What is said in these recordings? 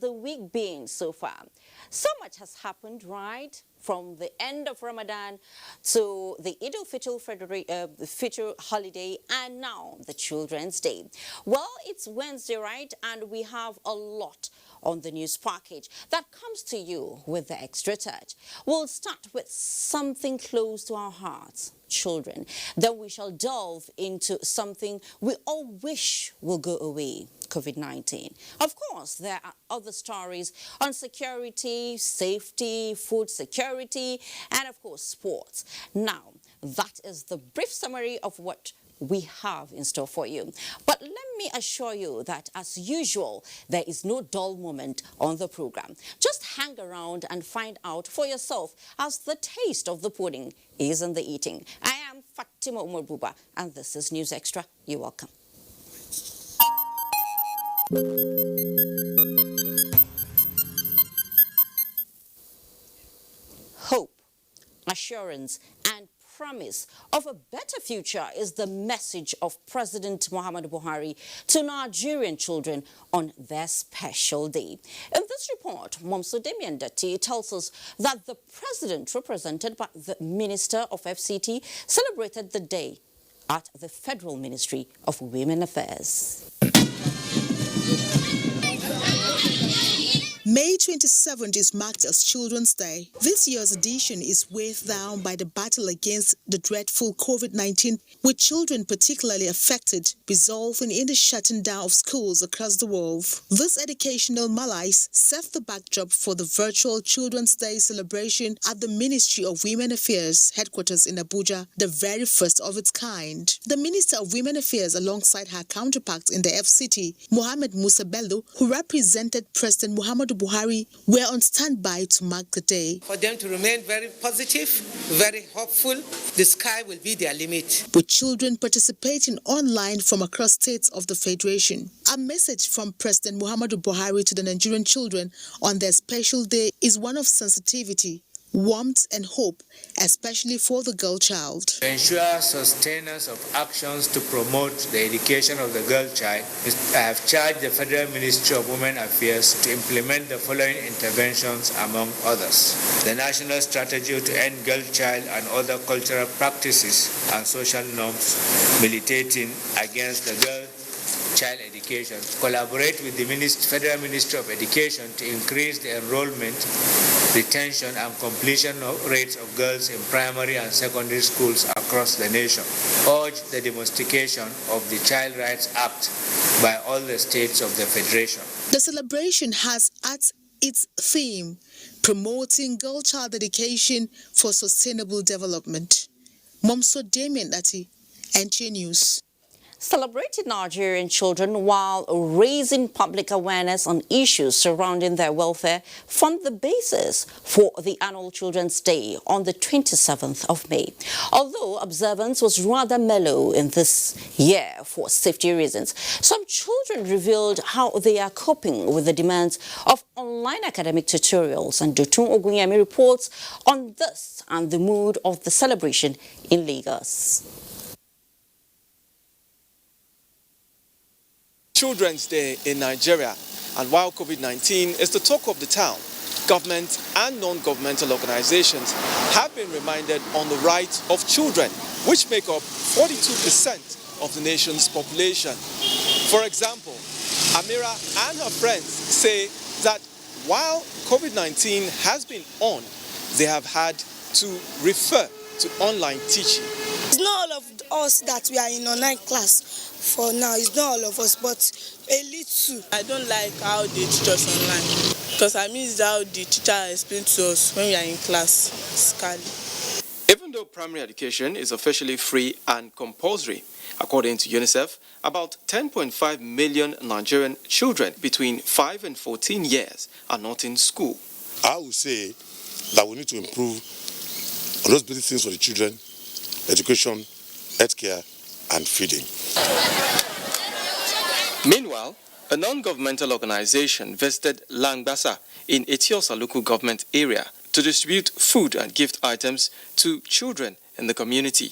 the week been so far? So much has happened, right? From the end of Ramadan to the Eid al-Fitr holiday, and now the Children's Day. Well, it's Wednesday, right? And we have a lot on the news package that comes to you with the extra touch. We'll start with something close to our hearts, children. Then we shall delve into something we all wish will go away, COVID-19. Of course, there are other stories on security, safety, food security, and of course, sports. Now, that is the brief summary of what we have in store for you. But let me assure you that, as usual, there is no dull moment on the program. Just hang around and find out for yourself, as the taste of the pudding is in the eating. I am Fatima Umar-Buba, and this is News Extra. You're welcome. Hope, assurance, and promise of a better future is the message of President Muhammadu Buhari to Nigerian children on their special day. In this report, Momso Demian Dati tells us that the president, represented by the Minister of FCT, celebrated the day at the Federal Ministry of Women Affairs. May 27th is marked as Children's Day. This year's edition is weighed down by the battle against the dreadful COVID-19, with children particularly affected, resulting in the shutting down of schools across the world. This educational malaise set the backdrop for the virtual Children's Day celebration at the Ministry of Women Affairs headquarters in Abuja, the very first of its kind. The Minister of Women Affairs, alongside her counterpart in the FCT, Mohammed Musa Bello, who represented President Muhammadu Buhari, were on standby to mark the day. For them to remain very positive, very hopeful, the sky will be their limit. With children participating online from across states of the Federation. A message from President Muhammadu Buhari to the Nigerian children on their special day is one of sensitivity, warmth and hope, especially for the girl child. To ensure sustenance of actions to promote the education of the girl child, I have charged the Federal Ministry of Women Affairs to implement the following interventions, among others. The National Strategy to End Girl Child and Other Cultural Practices and Social Norms militating against the girl child education. Collaborate with the Federal Ministry of Education to increase the enrollment, retention and completion rates of girls in primary and secondary schools across the nation. Urge the domestication of the Child Rights Act by all the states of the Federation. The celebration has at its theme, promoting girl child education for sustainable development. Momso Damian Dati, NTA News. Celebrating Nigerian children while raising public awareness on issues surrounding their welfare formed the basis for the annual Children's Day on the 27th of May. Although observance was rather mellow in this year for safety reasons, some children revealed how they are coping with the demands of online academic tutorials, and Dotun Ogunyemi reports on this and the mood of the celebration in Lagos. Children's Day in Nigeria, and while COVID-19 is the talk of the town, government and non-governmental organizations have been reminded on the rights of children, which make up 42% of the nation's population. For example, Amira and her friends say that while COVID-19 has been on, they have had to refer to online teaching. It's not all of us that we are in online class. For now, it's not all of us, but a little. I don't like how they teach us online, because I miss how the teacher explains to us when we are in class, physically. Even though primary education is officially free and compulsory, according to UNICEF, about 10.5 million Nigerian children between 5 and 14 years are not in school. I would say that we need to improve on those basic things for the children: education, healthcare, and feeding. Meanwhile, a non-governmental organization visited Langbasa in Etiosa local government area to distribute food and gift items to children in the community.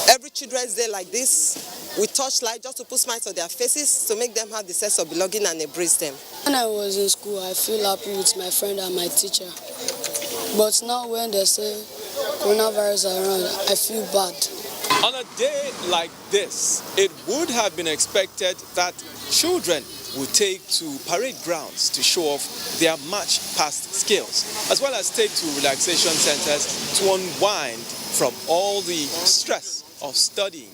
Every Children's Day like this, with torchlight just to put smiles on their faces to make them have the sense of belonging and embrace them. When I was in school, I feel happy with my friend and my teacher. But now when they say coronavirus around, I feel bad. On a day like this, it would have been expected that children would take to parade grounds to show off their much past skills, as well as take to relaxation centers to unwind from all the stress of studying.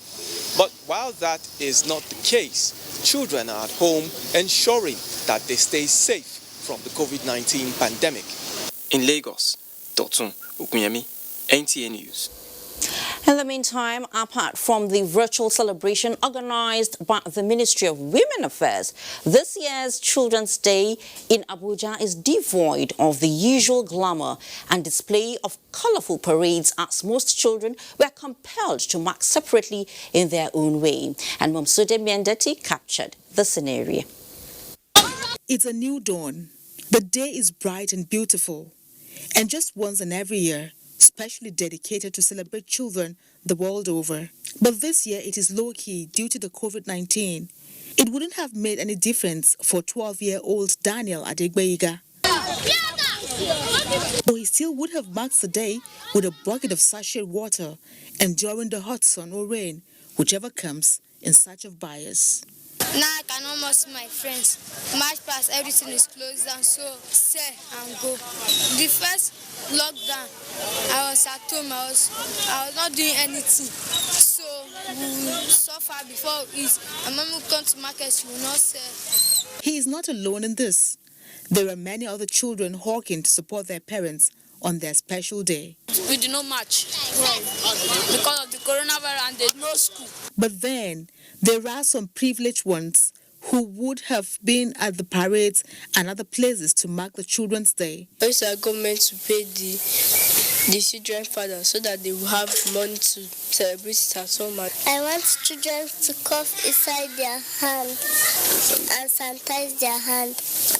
But while that is not the case, children are at home ensuring that they stay safe from the COVID-19 pandemic. In Lagos, Dotun Okunyemi, NTA News. In the meantime, apart from the virtual celebration organized by the Ministry of Women Affairs, this year's Children's Day in Abuja is devoid of the usual glamour and display of colorful parades, as most children were compelled to mark separately in their own way. And Momsude Miendeti captured the scenario. It's a new dawn. The day is bright and beautiful, and just once in every year, specially dedicated to celebrate children the world over. But this year it is low-key due to the COVID-19. It wouldn't have made any difference for 12-year-old Daniel Adegbeiga. But he still would have marked the day with a bucket of sachet water, enduring the hot sun or rain, whichever comes, in search of buyers. Now I can almost see my friends. March past, everything is closed down, so sell and go. The first lockdown, I was at home, I was not doing anything. So we suffer before it. And when we come to market, she will not sell. He is not alone in this. There are many other children hawking to support their parents on their special day. We do not march because of the coronavirus and there's no school. But then, there are some privileged ones who would have been at the parades and other places to mark the Children's Day. I wish our government to pay the children's father so that they will have money to celebrate it at home. I want children to cough inside their hand and sanitize their hand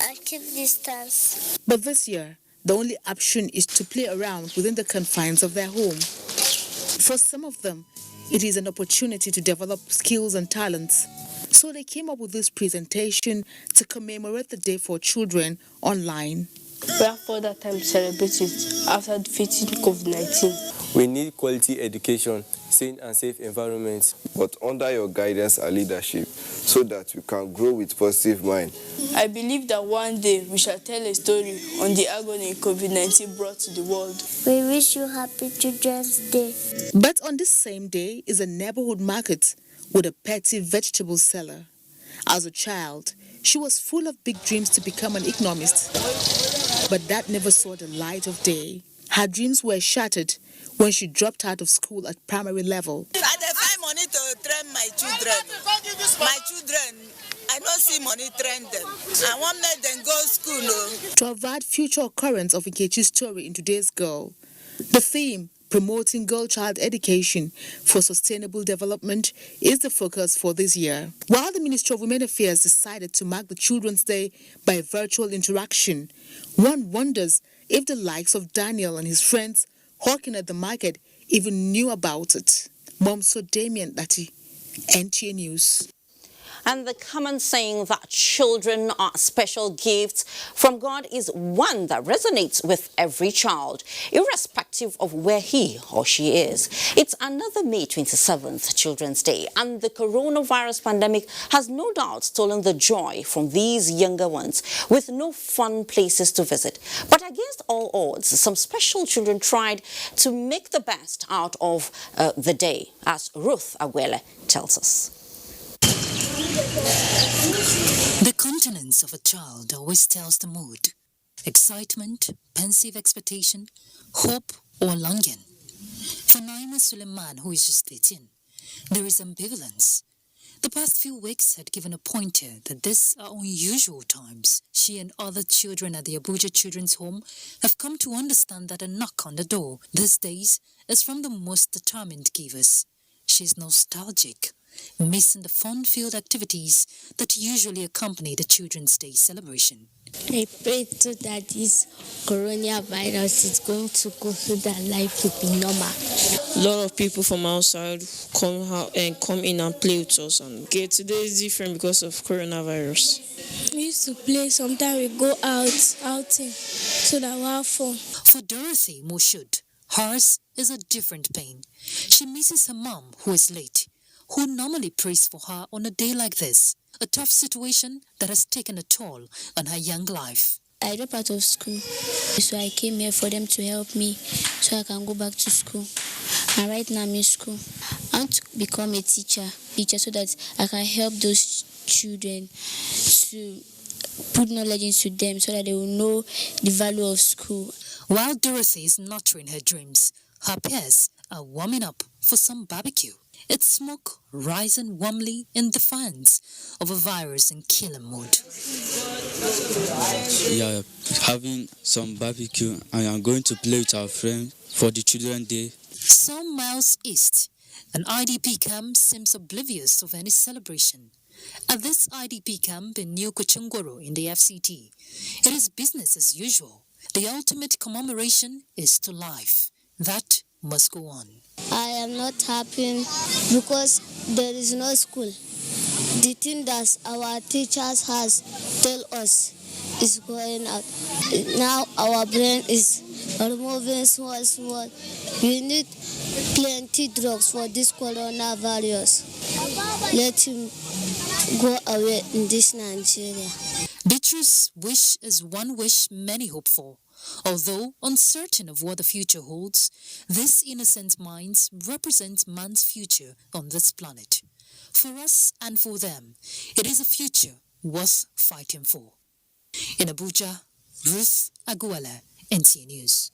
and keep distance. But this year, the only option is to play around within the confines of their home. For some of them, it is an opportunity to develop skills and talents. So they came up with this presentation to commemorate the Day for Children online. We have further time to celebrate it after defeating COVID-19. We need quality education, sane and safe environments, but under your guidance and leadership, so that we can grow with positive mind. I believe that one day we shall tell a story on the agony COVID-19 brought to the world. We wish you happy Children's Day. But on this same day is a neighborhood market with a petty vegetable seller. As a child, she was full of big dreams to become an economist, but that never saw the light of day. Her dreams were shattered when she dropped out of school at primary level. I don't find money to train my children. My children, I don't see money train them. I want to let them go to school. To avert future occurrence of Nkechi's story in today's Girl, the theme, promoting girl-child education for sustainable development, is the focus for this year. While the Ministry of Women Affairs decided to mark the Children's Day by virtual interaction, one wonders if the likes of Daniel and his friends hawking at the market even knew about it. Momso Damien Dati, NTA News. And the common saying that children are special gifts from God is one that resonates with every child, irrespective of where he or she is. It's another May 27th, Children's Day, and the coronavirus pandemic has no doubt stolen the joy from these younger ones with no fun places to visit. But against all odds, some special children tried to make the best out of the day, as Ruth Aguele tells us. The countenance of a child always tells the mood. Excitement, pensive expectation, hope, or longing. For Naima Suleiman, who is just 18, there is ambivalence. The past few weeks had given a pointer that these are unusual times. She and other children at the Abuja Children's Home have come to understand that a knock on the door these days is from the most determined givers. She's nostalgic, missing the fun-filled activities that usually accompany the Children's Day celebration. I pray so that this coronavirus is going to go so that life will be normal. A lot of people from outside come out and come in and play with us. And okay, today is different because of coronavirus. We used to play, sometimes we go outing, so that we have fun. For Dorothy Moshud, hers is a different pain. She misses her mom, who is late, who normally prays for her on a day like this. A tough situation that has taken a toll on her young life. I dropped out of school, so I came here for them to help me so I can go back to school. And right now I'm in school. I want to become a teacher so that I can help those children to put knowledge into them so that they will know the value of school. While Dorothy is nurturing her dreams, her peers are warming up for some barbecue. Its smoke rising warmly in defiance of a virus in killing mood. Yeah, having some barbecue and I'm going to play with our friends for the Children's Day. Some miles east, an IDP camp seems oblivious of any celebration. At this IDP camp in New Kuchungoro in the FCT, it is business as usual. The ultimate commemoration is to life. That must go on. I am not happy because there is no school. The thing that our teachers has tell us is going out. Now our brain is removing small. We need plenty drugs for this coronavirus. Let him go away in this Nigeria. Beatrice's wish is one wish many hope for. Although uncertain of what the future holds, these innocent minds represent man's future on this planet. For us and for them, it is a future worth fighting for. In Abuja, Ruth Aguala, NTA News.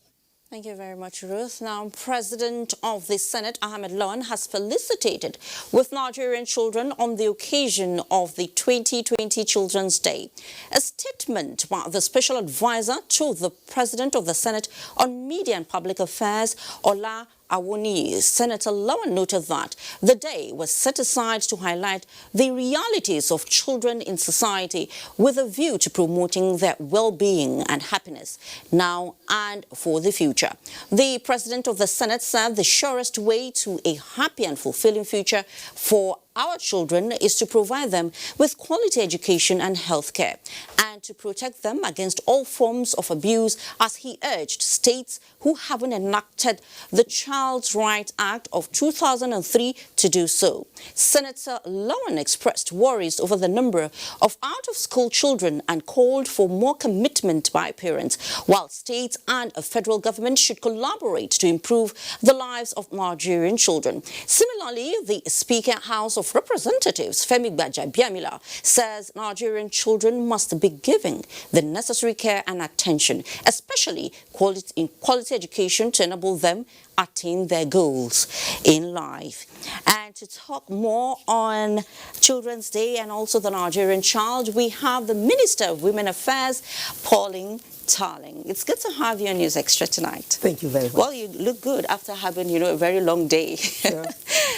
Thank you very much, Ruth. Now, President of the Senate, Ahmed Lawan, has felicitated with Nigerian children on the occasion of the 2020 Children's Day. A statement by the Special Advisor to the President of the Senate on Media and Public Affairs, Ola Awoni, Senator Lawan noted that the day was set aside to highlight the realities of children in society with a view to promoting their well-being and happiness now and for the future. The President of the Senate said the surest way to a happy and fulfilling future for our children is to provide them with quality education and health care, and to protect them against all forms of abuse, as he urged states who haven't enacted the Child's Rights Act of 2003 to do so. Senator Lawan expressed worries over the number of out-of-school children and called for more commitment by parents, while states and a federal government should collaborate to improve the lives of Nigerian children. Similarly, the Speaker, House of Representatives, Femi Gbajabiamila, says Nigerian children must be given the necessary care and attention, especially quality education to enable them attain their goals in life. And to talk more on Children's Day and also the Nigerian child, we have the Minister of Women Affairs, Pauline Tarling. It's good to have you on News Extra tonight. Thank you very much. Well, you look good after having, a very long day. Sure.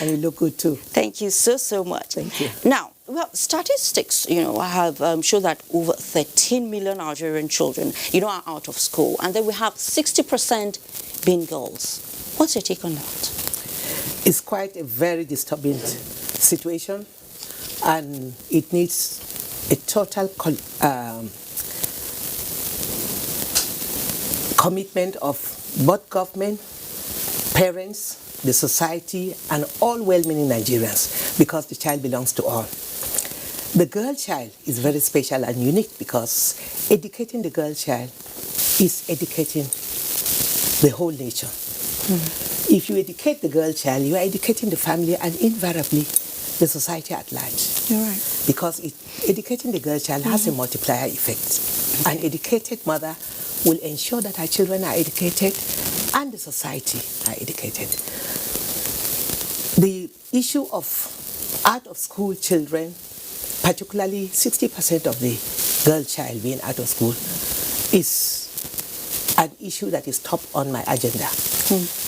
And you look good too. Thank you so much. Thank you. Now, well, statistics, have shown that over 13 million Nigerian children, are out of school. And then we have 60% being girls. What's your take on that? It's quite a very disturbing situation, and it needs a total commitment of both government, parents, the society, and all well-meaning Nigerians, because the child belongs to all. The girl child is very special and unique because educating the girl child is educating the whole nation. Mm-hmm. If you educate the girl child, you are educating the family and invariably the society at large. You're right. Because educating the girl child has a multiplier effect. An educated mother will ensure that her children are educated and the society are educated. The issue of out-of-school children, particularly 60% of the girl child being out of school, is an issue that is top on my agenda.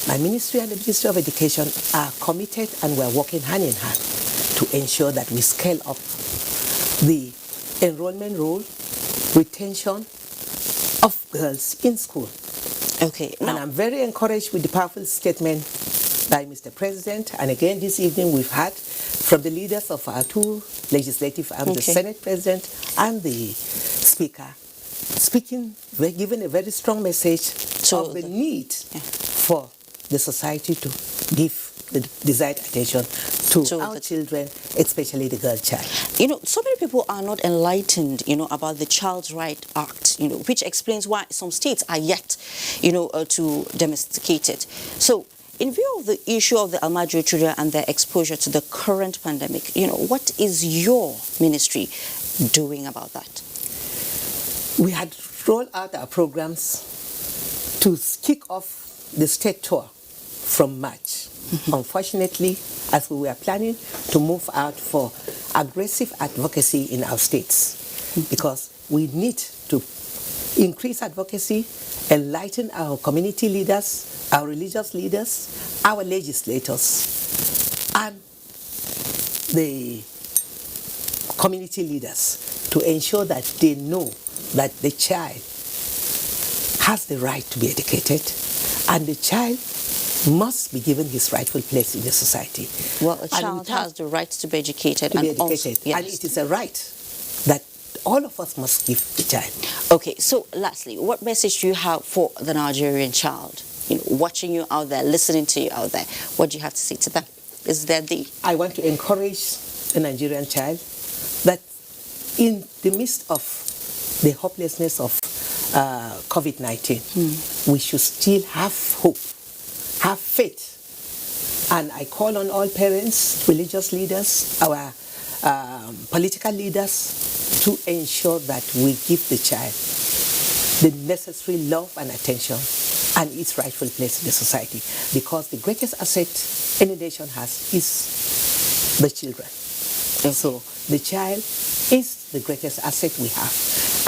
My ministry and the Ministry of Education are committed, and we're working hand in hand to ensure that we scale up the enrollment roll retention of girls in school. Okay. And I'm very encouraged with the powerful statement by Mr. President. And again, this evening we've had from the leaders of our two legislative arms, the Senate President and the Speaker, giving a very strong message of the need for the society to give the desired attention to our children, especially the girl child. You know, so many people are not enlightened, you know, about the Child's Right Act, you know, which explains why some states are yet, you know, to domesticate it. So, in view of the issue of the Almajiri children and their exposure to the current pandemic, you know, what is your ministry doing about that? We had rolled out our programs to kick off the state tour from March. Unfortunately, as we were planning to move out for aggressive advocacy in our states, because we need to increase advocacy, enlighten our community leaders, our religious leaders, our legislators, and the community leaders to ensure that they know that the child has the right to be educated and the child must be given his rightful place in the society. Well, a child has the right to be educated. And it is a right that all of us must give the child. Okay, so lastly, what message do you have for the Nigerian child? You know, watching you out there, listening to you out there, what do you have to say to them? Is there I want to encourage the Nigerian child that in the midst of the hopelessness of COVID-19, we should still have hope, have faith. And I call on all parents, religious leaders, our political leaders to ensure that we give the child the necessary love and attention and its rightful place in the society. Because the greatest asset any nation has is the children. And so the child is the greatest asset we have.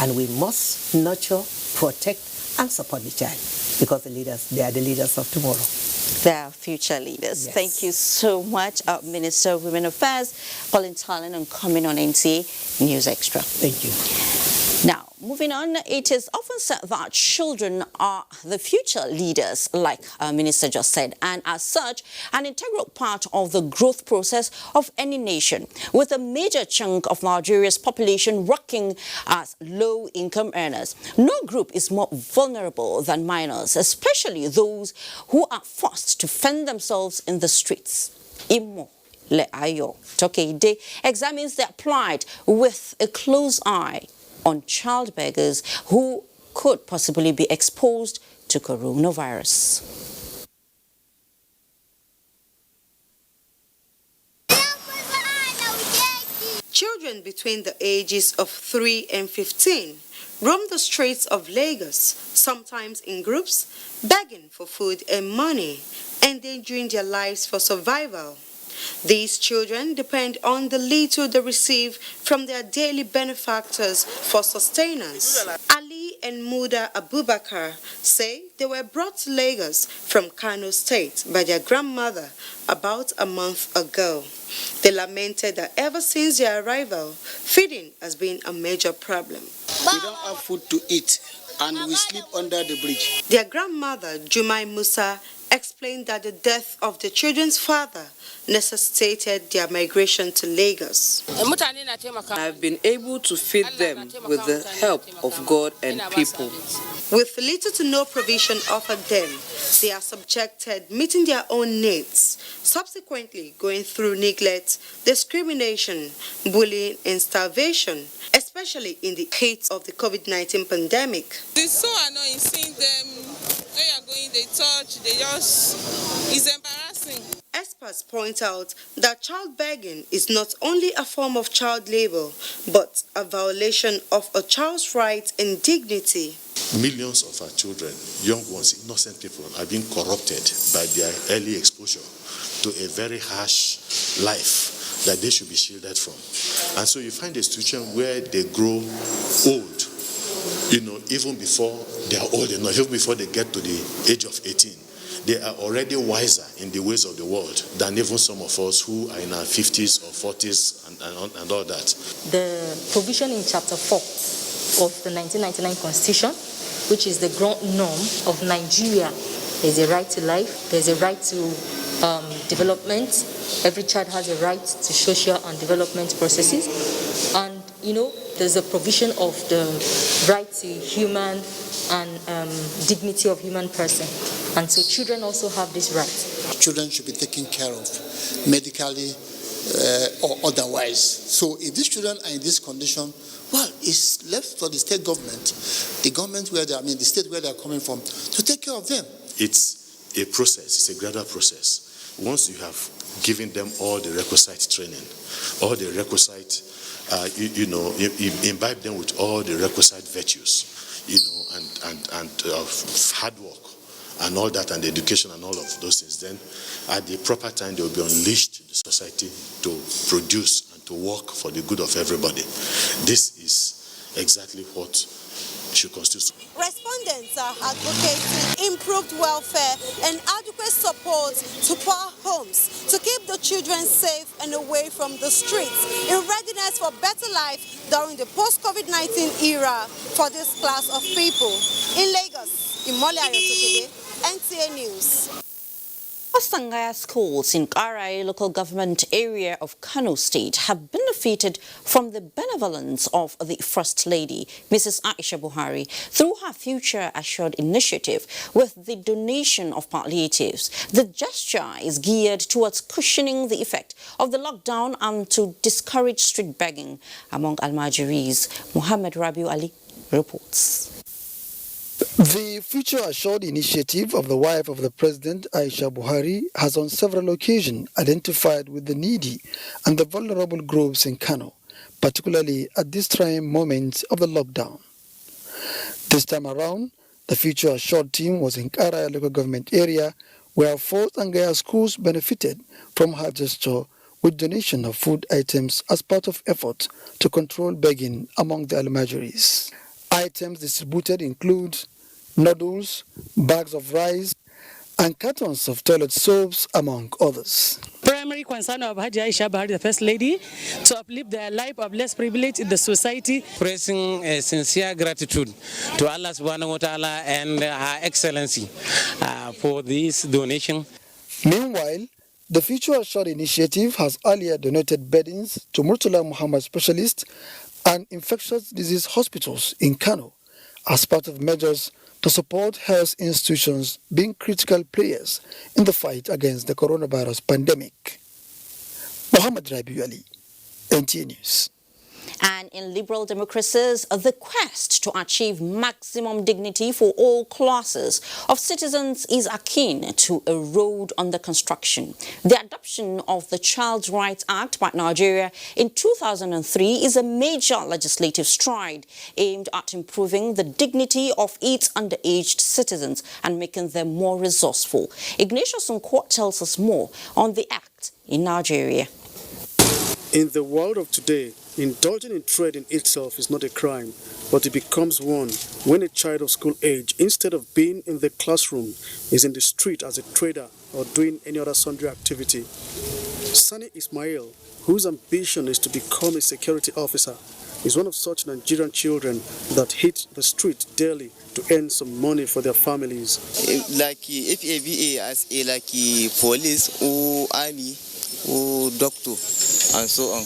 And we must nurture, protect, and support the child. Because they are the leaders of tomorrow. They are future leaders. Yes. Thank you so much, Minister of Women Affairs, Pauline Talent, and coming on NTA News Extra. Thank you. Now, moving on, it is often said that children are the future leaders, like our minister just said, and as such, an integral part of the growth process of any nation, with a major chunk of Nigeria's population working as low-income earners. No group is more vulnerable than minors, especially those who are forced to fend themselves in the streets. Imo Le Ayo Tokeide examines their plight with a close eye on child beggars who could possibly be exposed to coronavirus. Children between the ages of 3 and 15 roam the streets of Lagos, sometimes in groups, begging for food and money, endangering their lives for survival. These children depend on the little they receive from their daily benefactors for sustenance. Ali and Muda Abubakar say they were brought to Lagos from Kano State by their grandmother about a month ago. They lamented that ever since their arrival, feeding has been a major problem. We don't have food to eat and we sleep under the bridge. Their grandmother, Jumai Musa, explained that the death of the children's father necessitated their migration to Lagos. I've been able to feed them with the help of God and people. With little to no provision offered them, they are subjected meeting their own needs, subsequently going through neglect, discrimination, bullying, and starvation, especially in the heat of the COVID-19 pandemic. It's so annoying seeing them. They are going, they touch, it's embarrassing. Experts point out that child begging is not only a form of child labor, but a violation of a child's rights and dignity. Millions of our children, young ones, innocent people, are being corrupted by their early exposure to a very harsh life that they should be shielded from. And so you find a situation where they grow old, even before they are old enough, even before they get to the age of 18. They are already wiser in the ways of the world than even some of us who are in our 50s or 40s and all that. The provision in Chapter 4 of the 1999 Constitution, which is the ground norm of Nigeria. There's a right to life, there's a right to development. Every child has a right to social and development processes. And, there's a provision of the right to human and dignity of human person. And so children also have this right. Children should be taken care of medically or otherwise. So if these children are in this condition, well, it's left for the state government, the state where they're coming from, to take care of them. It's a process, it's a gradual process. Once you have given them all the requisite training, all the requisite, you imbibe them with all the requisite virtues, and hard work and all that, and education and all of those things, then at the proper time they will be unleashed to the society to produce and to work for the good of everybody. This is exactly what should constitute. Respondents are advocating improved welfare and adequate support to poor homes to keep the children safe and away from the streets in readiness for better life during the post-COVID-19 era for this class of people. In Lagos, Imole Ayotokede, NTA News. Sangaya schools in Karai local government area of Kano State have benefited from the benevolence of the First Lady, Mrs. Aisha Buhari, through her Future Assured initiative with the donation of palliatives. The gesture is geared towards cushioning the effect of the lockdown and to discourage street begging among Almajiris. Muhammad Rabiu Ali reports. The Future Assured initiative of the wife of the President, Aisha Buhari, has on several occasions identified with the needy and the vulnerable groups in Kano, particularly at this trying moment of the lockdown. This time around, the Future Assured team was in Karaya local government area where 4 Sangaya schools benefited from her gesture with donation of food items as part of effort to control begging among the Almajiris. Items distributed include noodles, bags of rice, and cartons of toilet soaps, among others. Primary concern of Haji Aisha Buhari, the First Lady, to uplift the life of less privileged in the society. Expressing a sincere gratitude to Allah subhanahu wa ta'ala and Her Excellency for this donation. Meanwhile, the Future Assured initiative has earlier donated beddings to Murtala Muhammad Specialist and infectious disease hospitals in Kano as part of measures to support health institutions being critical players in the fight against the coronavirus pandemic. Muhammad Rabiu Ali, NTA News. And in liberal democracies, the quest to achieve maximum dignity for all classes of citizens is akin to a road under construction. The adoption of the Child Rights Act by Nigeria in 2003 is a major legislative stride aimed at improving the dignity of its underaged citizens and making them more resourceful. Ignatius Nkwot tells us more on the act in Nigeria. In the world of today, indulging in trade in itself is not a crime, but it becomes one when a child of school age, instead of being in the classroom, is in the street as a trader or doing any other sundry activity. Sani Ismail, whose ambition is to become a security officer, is one of such Nigerian children that hit the street daily to earn some money for their families. Like if a VA as a police or army or doctor and so on,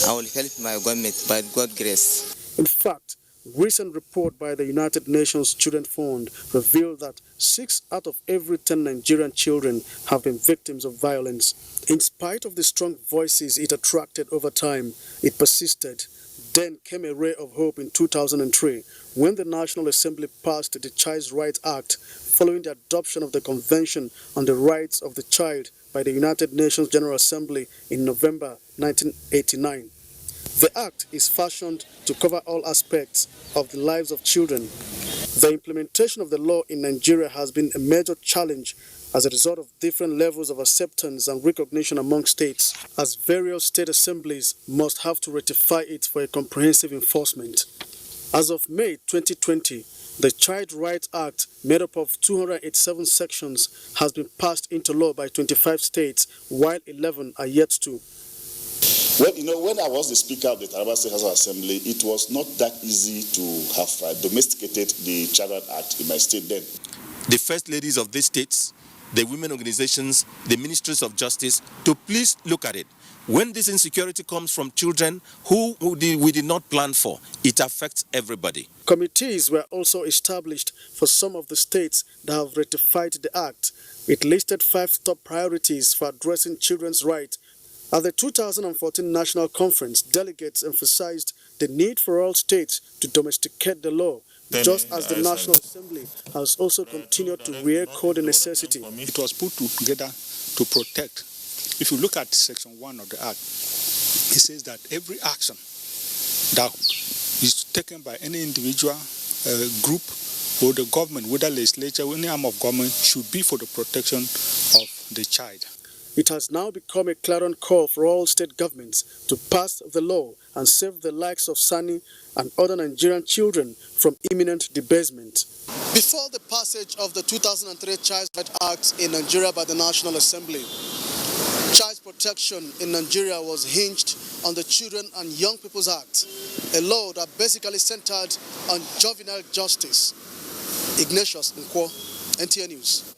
I will help my government by God's grace. In fact, recent report by the United Nations Children Fund revealed that 6 out of every 10 Nigerian children have been victims of violence. In spite of the strong voices it attracted over time, it persisted. Then came a ray of hope in 2003 when the National Assembly passed the Child Rights Act following the adoption of the Convention on the Rights of the Child by the United Nations General Assembly in November 1989. The act is fashioned to cover all aspects of the lives of children. The implementation of the law in Nigeria has been a major challenge as a result of different levels of acceptance and recognition among states, as various state assemblies must have to ratify it for a comprehensive enforcement. As of May 2020, the Child Rights Act, made up of 287 sections, has been passed into law by 25 states, while 11 are yet to. Well, when I was the Speaker of the Taraba State House of Assembly, it was not that easy to have domesticated the Child Right Act in my state then. The first ladies of these states, the women organizations, the ministries of justice, to please look at it. When this insecurity comes from children who we did not plan for, it affects everybody. Committees were also established for some of the states that have ratified the act. It listed 5 top priorities for addressing children's rights. At the 2014 National Conference, delegates emphasized the need for all states to domesticate the law, just as the National Assembly has also continued to re-echo the necessity. It was put together to protect. If you look at Section 1 of the Act, it says that every action that is taken by any individual, group, or the government, whether legislature or any arm of government, should be for the protection of the child. It has now become a clarion call for all state governments to pass the law and save the likes of Sani and other Nigerian children from imminent debasement. Before the passage of the 2003 Child Rights Act in Nigeria by the National Assembly, child protection in Nigeria was hinged on the Children and Young People's Act, a law that basically centered on juvenile justice. Ignatius Nkwo, NTN News.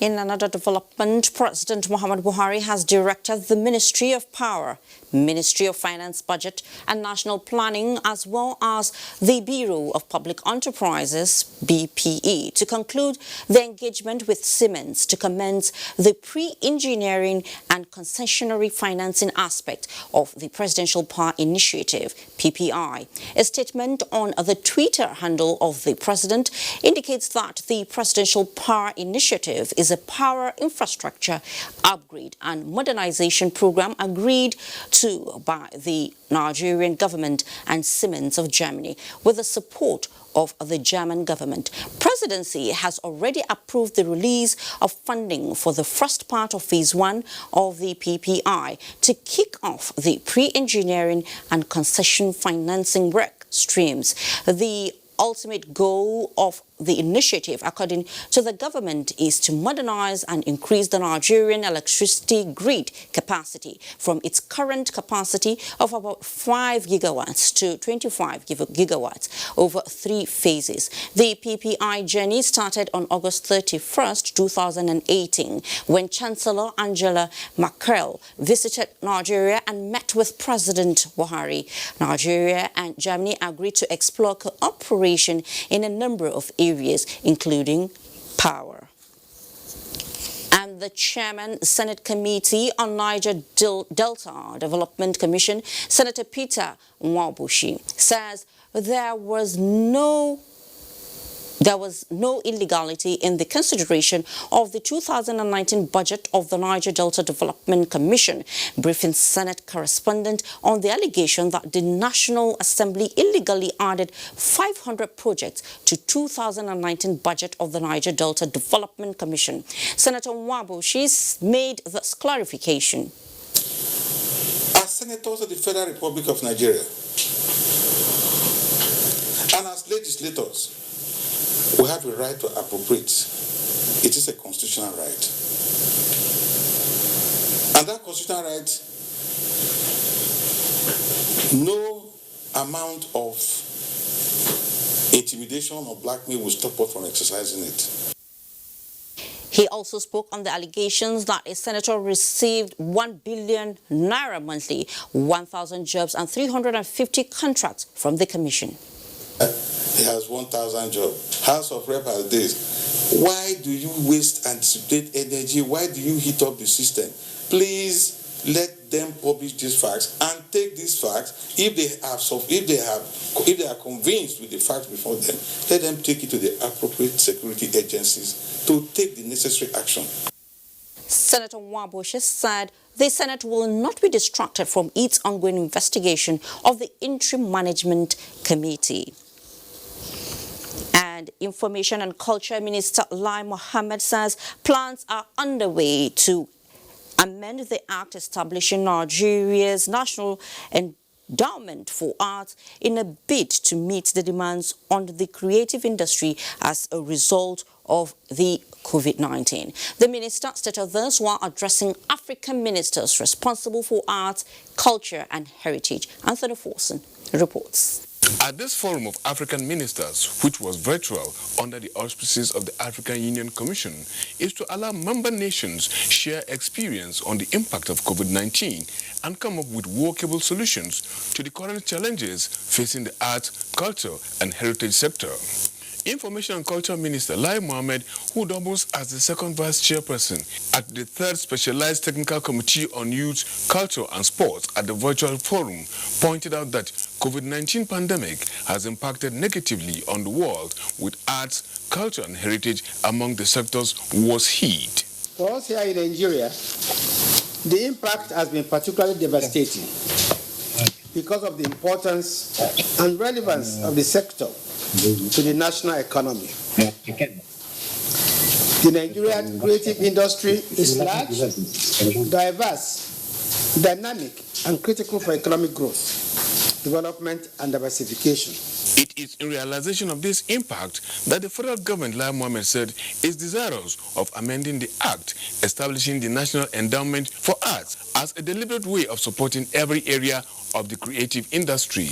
In another development, President Muhammad Buhari has directed the Ministry of Power, Ministry of Finance, Budget and National Planning, as well as the Bureau of Public Enterprises, BPE, to conclude the engagement with Siemens to commence the pre-engineering and concessionary financing aspect of the Presidential Power Initiative, PPI. A statement on the Twitter handle of the President indicates that the Presidential Power Initiative is a power infrastructure upgrade and modernization program agreed to by the Nigerian government and Siemens of Germany with the support of the German government. Presidency has already approved the release of funding for the first part of Phase 1 of the PPI to kick off the pre-engineering and concession financing work streams. The ultimate goal of the initiative, according to the government, is to modernize and increase the Nigerian electricity grid capacity from its current capacity of about 5 gigawatts to 25 gigawatts over 3 phases. The PPI journey started on August 31st, 2018, when Chancellor Angela Merkel visited Nigeria and met with President Buhari. Nigeria and Germany agreed to explore cooperation in a number of areas, including power. And the chairman, Senate Committee on Niger Delta Development Commission, Senator Peter Nwabushi, says there was no illegality in the consideration of the 2019 budget of the Niger Delta Development Commission, briefing Senate correspondent on the allegation that the National Assembly illegally added 500 projects to 2019 budget of the Niger Delta Development Commission. Senator Nwabushi made this clarification. As senators of the Federal Republic of Nigeria and as legislators, we have a right to appropriate. It is a constitutional right. And that constitutional right, no amount of intimidation or blackmail will stop us from exercising it. He also spoke on the allegations that a senator received 1 billion naira monthly, 1,000 jobs and 350 contracts from the commission. He has 1,000 jobs. House of Rep has this. Why do you waste and dissipate energy? Why do you heat up the system? Please let them publish these facts and take these facts. If they are convinced with the facts before them, let them take it to the appropriate security agencies to take the necessary action. Senator Nwabushi said the Senate will not be distracted from its ongoing investigation of the Interim Management Committee. And Information and Culture Minister Lai Mohammed says plans are underway to amend the act establishing Nigeria's National endowment for arts in a bid to meet the demands on the creative industry as a result of the COVID-19. The minister stated this while addressing African ministers responsible for arts, culture and heritage. Anthony Forson reports. At this Forum of African Ministers, which was virtual under the auspices of the African Union Commission, is to allow member nations share experience on the impact of COVID-19 and come up with workable solutions to the current challenges facing the arts, culture and heritage sector. Information and Culture Minister Lai Mohammed, who doubles as the second vice chairperson at the third Specialized Technical Committee on Youth, Culture and Sports at the virtual forum, pointed out that COVID-19 pandemic has impacted negatively on the world, with arts, culture and heritage among the sectors worst hit. For us here in Nigeria, the impact has been particularly devastating because of the importance and relevance of the sector to the national economy. The Nigerian creative industry is large, diverse, dynamic, and critical for economic growth, development, and diversification. It is in realization of this impact that the federal government, Lai Mohammed said, is desirous of amending the Act establishing the National Endowment for Arts as a deliberate way of supporting every area of the creative industry.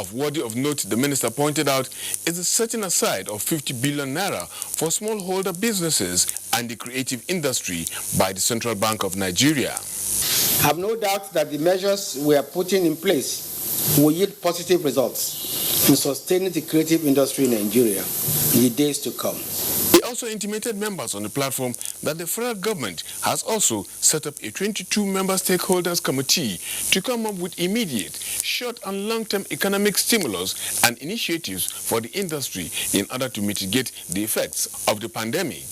Of worthy of note, the minister pointed out, is the setting aside of 50 billion naira for smallholder businesses and the creative industry by the Central Bank of Nigeria. I have no doubt that the measures we are putting in place will yield positive results in sustaining the creative industry in Nigeria in the days to come. He also intimated members on the platform that the federal government has also set up a 22-member stakeholders committee to come up with immediate, short and long-term economic stimulus and initiatives for the industry in order to mitigate the effects of the pandemic.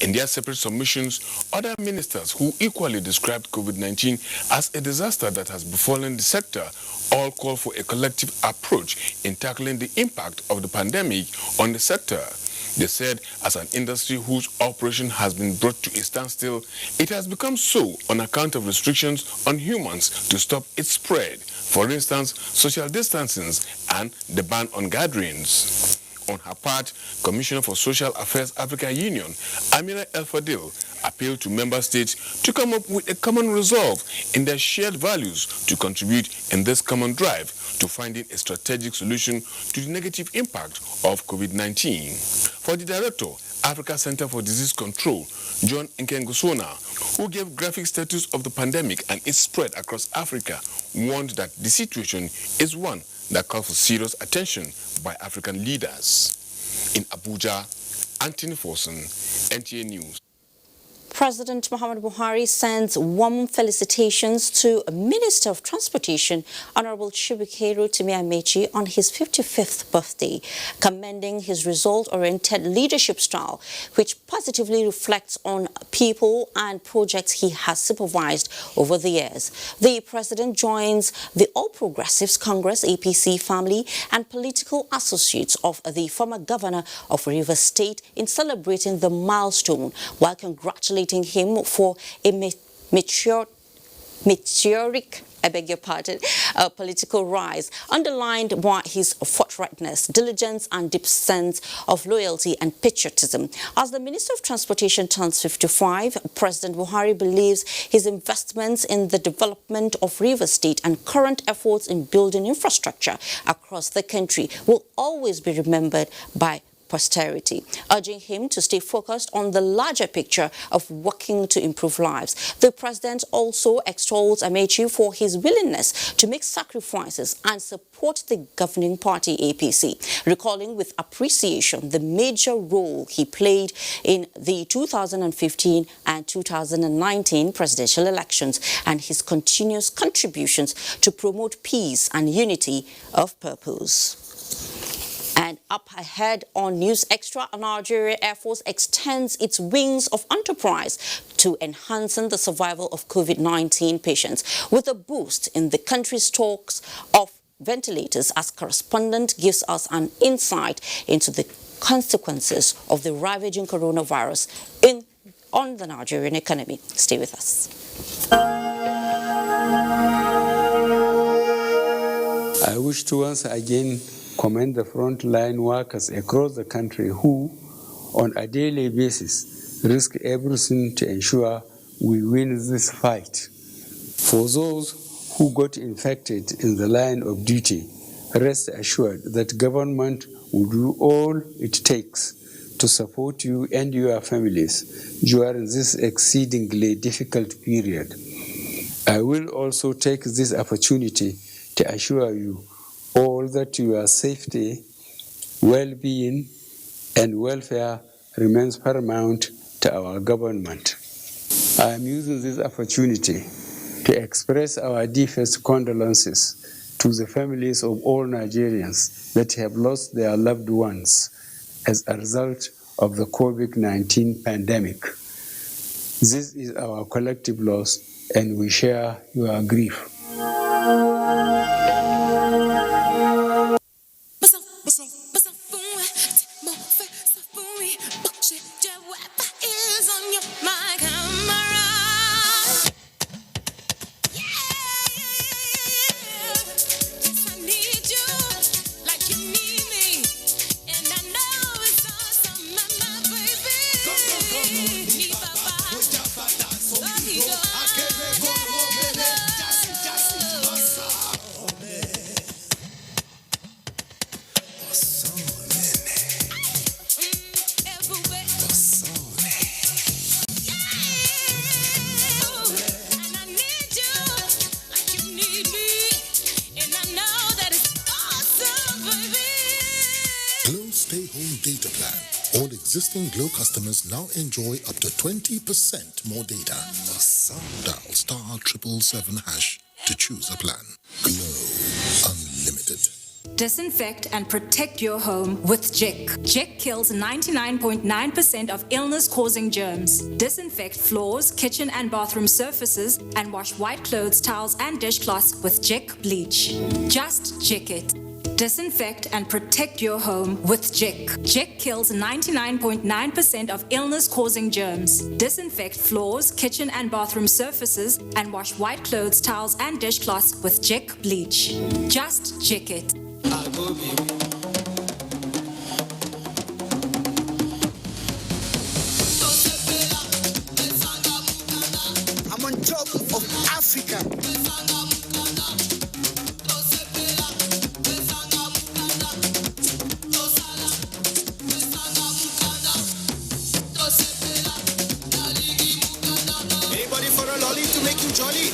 In their separate submissions, other ministers who equally described COVID-19 as a disaster that has befallen the sector all call for a collective approach in tackling the impact of the pandemic on the sector. They said, as an industry whose operation has been brought to a standstill, it has become so on account of restrictions on humans to stop its spread. For instance, social distancing and the ban on gatherings. On her part, Commissioner for Social Affairs African Union, Amira El Fadil, appealed to member states to come up with a common resolve in their shared values to contribute in this common drive to finding a strategic solution to the negative impact of COVID-19. For the director, Africa Center for Disease Control, John Nkengusona, who gave graphic status of the pandemic and its spread across Africa, warned that the situation is one that calls for serious attention by African leaders. In Abuja, Anthony Forson, NTA News. President Muhammadu Buhari sends warm felicitations to Minister of Transportation, Honorable Chibuike Rotimi Amechi, on his 55th birthday, commending his result-oriented leadership style, which positively reflects on people and projects he has supervised over the years. The president joins the All Progressives Congress APC family and political associates of the former governor of Rivers State in celebrating the milestone, while congratulating him for a meteoric political rise, underlined by his forthrightness, diligence and deep sense of loyalty and patriotism. As the Minister of Transportation turns 55, President Buhari believes his investments in the development of Rivers State and current efforts in building infrastructure across the country will always be remembered by posterity, urging him to stay focused on the larger picture of working to improve lives. The president also extols Amechi for his willingness to make sacrifices and support the governing party APC, recalling with appreciation the major role he played in the 2015 and 2019 presidential elections and his continuous contributions to promote peace and unity of purpose. And up ahead on News Extra, Nigeria Air Force extends its wings of enterprise to enhancing the survival of COVID-19 patients with a boost in the country's stocks of ventilators, as correspondent gives us an insight into the consequences of the ravaging coronavirus on the Nigerian economy. Stay with us. I wish to once again commend the frontline workers across the country who, on a daily basis, risk everything to ensure we win this fight. For those who got infected in the line of duty, rest assured that government will do all it takes to support you and your families during this exceedingly difficult period. I will also take this opportunity to assure you all that your safety, well-being, and welfare remains paramount to our government. I am using this opportunity to express our deepest condolences to the families of all Nigerians that have lost their loved ones as a result of the COVID-19 pandemic. This is our collective loss, and we share your grief. Data plan. All existing Glow customers now enjoy up to 20% more data. Dial *777# to choose a plan. Glow Unlimited. Disinfect and protect your home with Jik. Jik kills 99.9% of illness-causing germs. Disinfect floors, kitchen and bathroom surfaces, and wash white clothes, towels, and dishcloths with Jik bleach. Just Jik it. Disinfect and protect your home with Jik. Jik kills 99.9% of illness-causing germs. Disinfect floors, kitchen and bathroom surfaces, and wash white clothes, towels, and dishcloths with Jik bleach. Just Jik it. I'm on top of Africa. Jolly.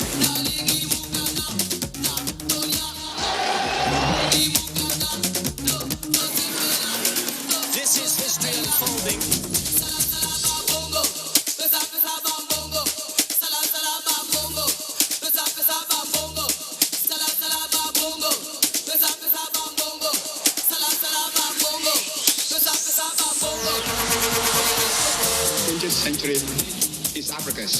This is history unfolding. The 20th century is Africa's.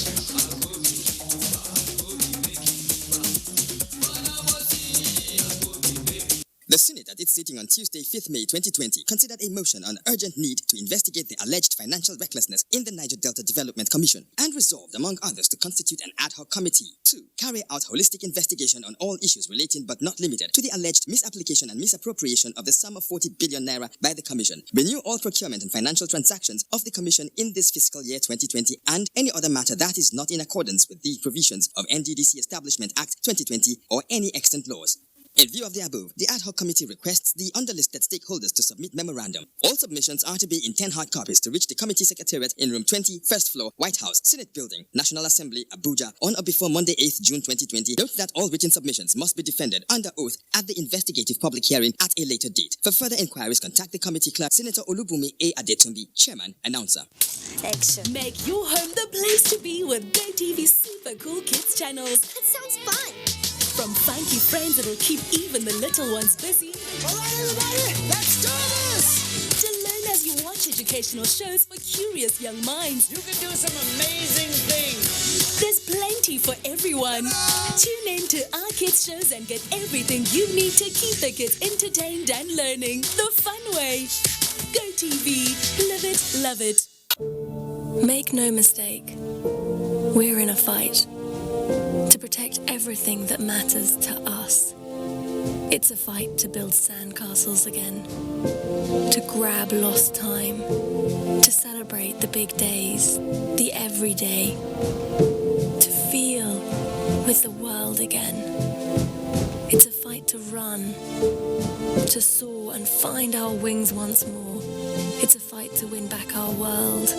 The Senate, at its sitting on Tuesday, 5th May 2020, considered a motion on urgent need to investigate the alleged financial recklessness in the Niger Delta Development Commission and resolved, among others, to constitute an ad hoc committee to carry out holistic investigation on all issues relating but not limited to the alleged misapplication and misappropriation of the sum of 40 billion naira by the Commission, renew all procurement and financial transactions of the Commission in this fiscal year 2020 and any other matter that is not in accordance with the provisions of NDDC Establishment Act 2020 or any extant laws. In view of the above, the ad hoc committee requests the underlisted stakeholders to submit memorandum. All submissions are to be in 10 hard copies to reach the committee secretariat in room 20, first floor, White House, Senate Building, National Assembly, Abuja, on or before Monday, 8th June 2020. Note that all written submissions must be defended under oath at the investigative public hearing at a later date. For further inquiries, contact the committee clerk, Senator Olubumi A. Adetumbi, Chairman, Announcer. Action. Make your home the place to be with GoTV's super cool kids channels. That sounds fun. From funky friends that'll keep even the little ones busy. All right, everybody, let's do this! To learn as you watch educational shows for curious young minds. You can do some amazing things. There's plenty for everyone. Tune in to our kids shows and get everything you need to keep the kids entertained and learning the fun way. GoTV, live it, love it. Make no mistake, we're in a fight to protect everything that matters to us. It's a fight to build sandcastles again, to grab lost time, to celebrate the big days, the everyday, to feel with the world again. It's a fight to run, to soar and find our wings once more. It's a fight to win back our world.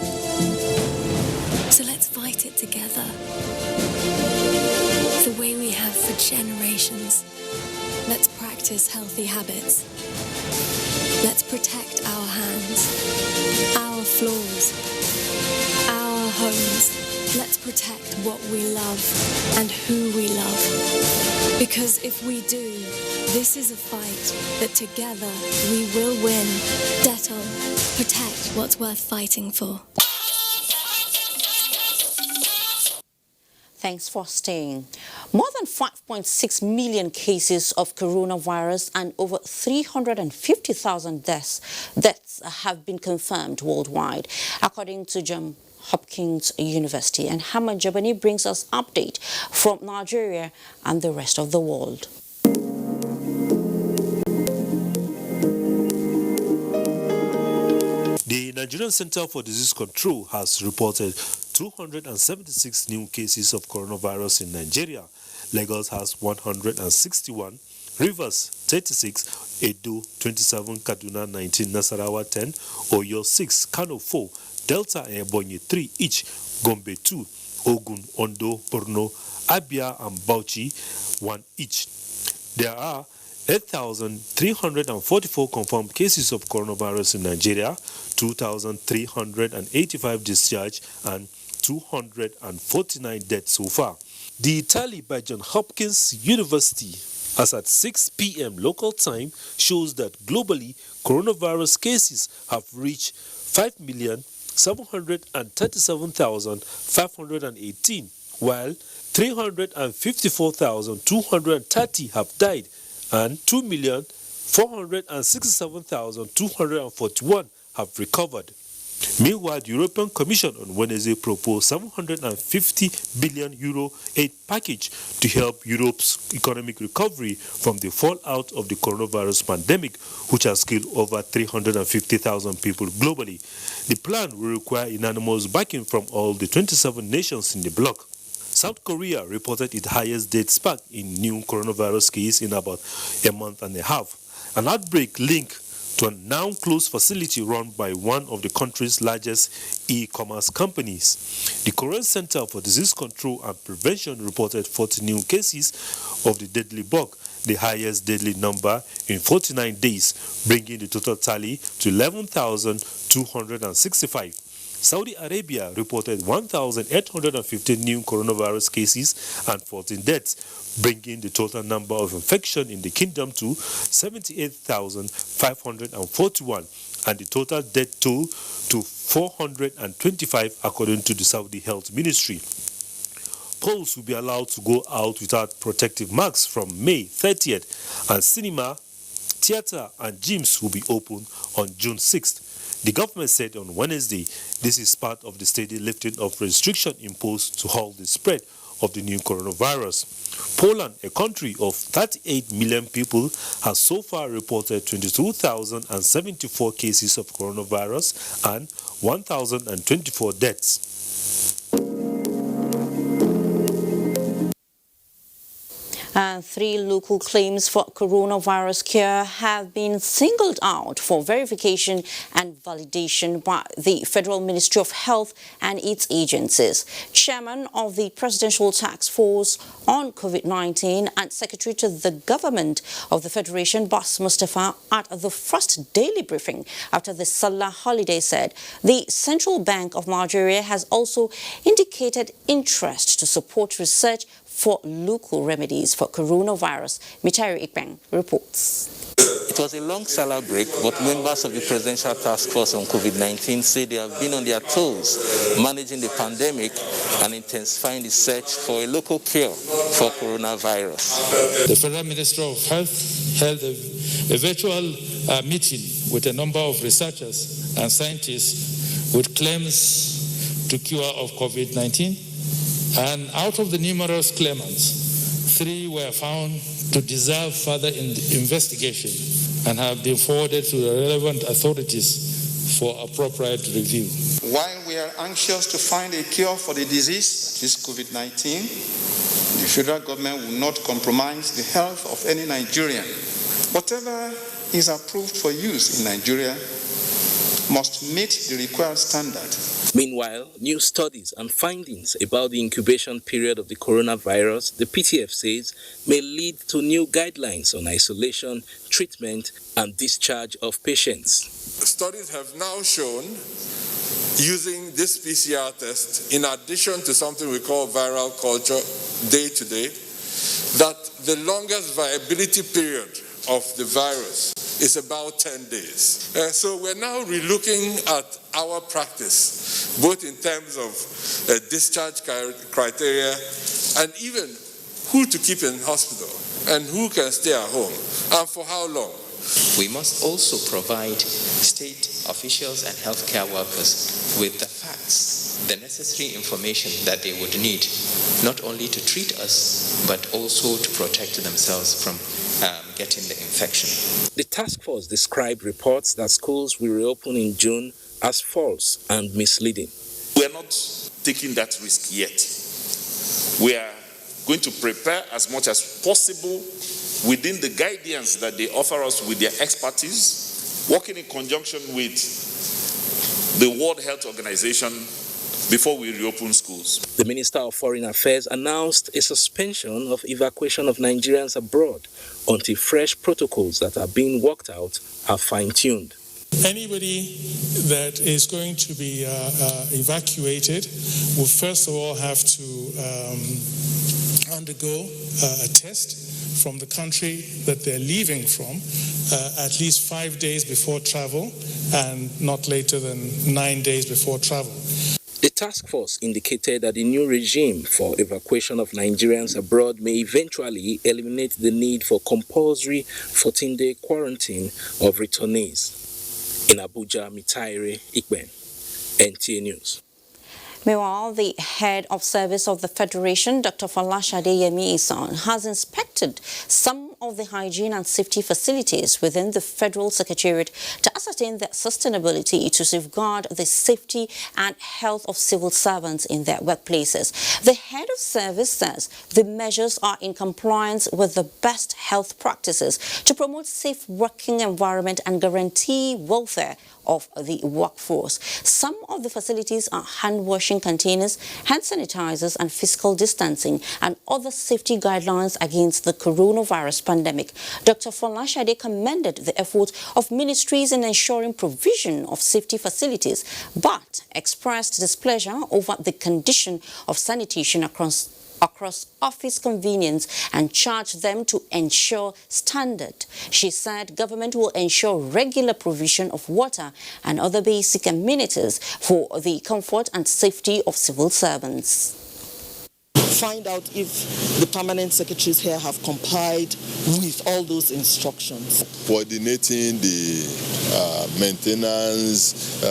So let's fight it together, the way we have for generations. Let's practice healthy habits. Let's protect our hands, our floors, our homes. Let's protect what we love and who we love. Because if we do, this is a fight that together we will win. Dettol, protect what's worth fighting for. Thanks for staying. More than 5.6 million cases of coronavirus and over 350,000 deaths have been confirmed worldwide, according to Johns Hopkins University. And Hamad Jabani brings us update from Nigeria and the rest of the world. The Nigerian Center for Disease Control has reported 276 new cases of coronavirus in Nigeria. Lagos has 161, Rivers 36, Edo 27, Kaduna 19, Nasarawa 10, Oyo 6, Kano 4, Delta and Ebonyi 3 each, Gombe 2, Ogun, Ondo, Borno, Abia and Bauchi 1 each. There are 8,344 confirmed cases of coronavirus in Nigeria, 2,385 discharged, and 249 deaths so far. The tally by Johns Hopkins University, as at 6 p.m. local time, shows that globally, coronavirus cases have reached 5,737,518, while 354,230 have died, and 2,467,241 have recovered. Meanwhile, the European Commission on Wednesday proposed €750 billion aid package to help Europe's economic recovery from the fallout of the coronavirus pandemic, which has killed over 350,000 people globally. The plan will require unanimous backing from all the 27 nations in the bloc. South Korea reported its highest death spike in new coronavirus case in about a month and a half. An outbreak linked to a now closed facility run by one of the country's largest e-commerce companies. The Korean Center for Disease Control and Prevention reported 40 new cases of the deadly bug, the highest deadly number in 49 days, bringing the total tally to 11,265. Saudi Arabia reported 1,815 new coronavirus cases and 14 deaths, bringing the total number of infections in the kingdom to 78,541 and the total death toll to 425, according to the Saudi Health Ministry. Poles will be allowed to go out without protective masks from May 30th, and cinema, theater and gyms will be open on June 6th. The government said on Wednesday this is part of the steady lifting of restrictions imposed to halt the spread of the new coronavirus. Poland, a country of 38 million people, has so far reported 22,074 cases of coronavirus and 1,024 deaths. And 3 local claims for coronavirus cure have been singled out for verification and validation by the Federal Ministry of Health and its agencies. Chairman of the Presidential Task Force on COVID-19 and Secretary to the Government of the Federation, Bas Mustafa, at the first daily briefing after the Salah holiday said the Central Bank of Nigeria has also indicated interest to support research for local remedies for coronavirus. Mitari Ikpeng reports. It was a long Salah break, but members of the Presidential Task Force on COVID-19 say they have been on their toes, managing the pandemic and intensifying the search for a local cure for coronavirus. The Federal Minister of Health held a virtual meeting with a number of researchers and scientists with claims to cure of COVID-19. And out of the numerous claimants, 3 were found to deserve further investigation and have been forwarded to the relevant authorities for appropriate review. While we are anxious to find a cure for the disease, this COVID-19, the federal government will not compromise the health of any Nigerian. Whatever is approved for use in Nigeria must meet the required standard. Meanwhile, new studies and findings about the incubation period of the coronavirus, the PTF says, may lead to new guidelines on isolation, treatment, and discharge of patients. Studies have now shown, using this PCR test, in addition to something we call viral culture day to day, that the longest viability period of the virus is about 10 days. So we're now relooking at our practice, both in terms of discharge criteria and even who to keep in hospital and who can stay at home and for how long. We must also provide state officials and healthcare workers with the facts, the necessary information that they would need, not only to treat us, but also to protect themselves from getting the infection. The task force described reports that schools will reopen in June as false and misleading. We are not taking that risk yet. We are going to prepare as much as possible within the guidance that they offer us with their expertise, working in conjunction with the World Health Organization before we reopen schools. The Minister of Foreign Affairs announced a suspension of evacuation of Nigerians abroad until fresh protocols that are being worked out are fine-tuned. Anybody that is going to be evacuated will first of all have to undergo a test from the country that they're leaving from at least 5 days before travel and not later than 9 days before travel. The task force indicated that the new regime for evacuation of Nigerians abroad may eventually eliminate the need for compulsory 14-day quarantine of returnees. In Abuja, Mitaire Ikben, NTA News. Meanwhile, the head of service of the Federation, Dr. Folashade Yemi-Isan, has inspected some of the hygiene and safety facilities within the Federal Secretariat to ascertain their sustainability to safeguard the safety and health of civil servants in their workplaces. The head of service says the measures are in compliance with the best health practices to promote safe working environment and guarantee welfare of the workforce. Some of the facilities are hand-washing containers, hand sanitizers and physical distancing and other safety guidelines against the coronavirus pandemic. Dr. Folashade commended the efforts of ministries in ensuring provision of safety facilities, but expressed displeasure over the condition of sanitation across office convenience and charged them to ensure standard. She said government will ensure regular provision of water and other basic amenities for the comfort and safety of civil servants. Find out if the permanent secretaries here have complied with all those instructions. Coordinating the maintenance,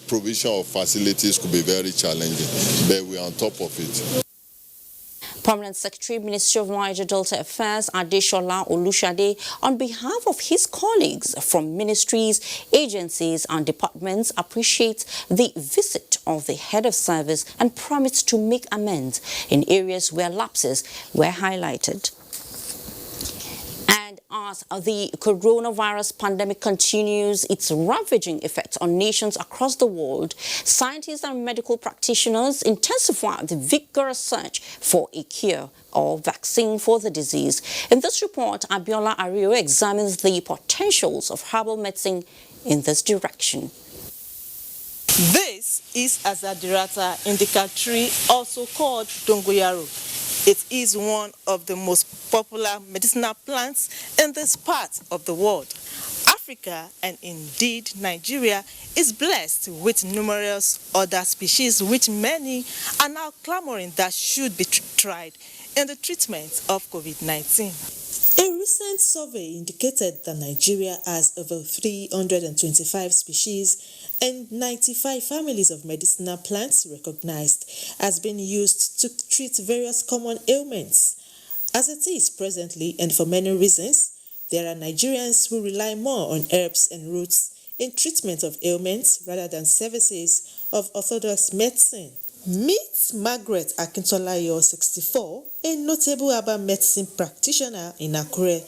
provision of facilities could be very challenging, but we are on top of it. Permanent Secretary, Ministry of Niger Delta Affairs, Adeshola Olushade, on behalf of his colleagues from ministries, agencies and departments, appreciates the visit of the head of service and promised to make amends in areas where lapses were highlighted. As the coronavirus pandemic continues its ravaging effects on nations across the world, scientists and medical practitioners intensify the vigorous search for a cure or vaccine for the disease. In this report, Abiola Ario examines the potentials of herbal medicine in this direction. This is Azadirachta indica tree, also called dongoyaro. It is one of the most popular medicinal plants in this part of the world. Africa, and indeed Nigeria, is blessed with numerous other species which many are now clamoring that should be tried in the treatment of COVID-19. A recent survey indicated that Nigeria has over 325 species and 95 families of medicinal plants recognized as being used to treat various common ailments. As it is presently, and for many reasons, there are Nigerians who rely more on herbs and roots in treatment of ailments rather than services of orthodox medicine. Meet Margaret Akintolayo, 64, a notable herbal medicine practitioner in Akure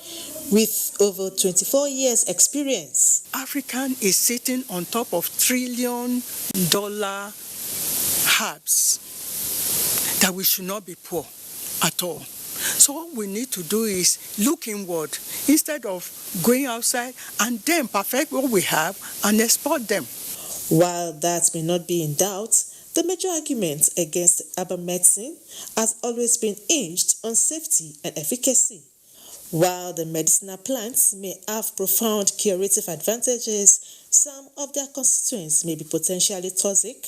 with over 24 years experience. African is sitting on top of $1 trillion herbs that we should not be poor at all. So what we need to do is look inward instead of going outside and then perfect what we have and export them. While that may not be in doubt, the major argument against herbal medicine has always been hinged on safety and efficacy. While the medicinal plants may have profound curative advantages, some of their constituents may be potentially toxic,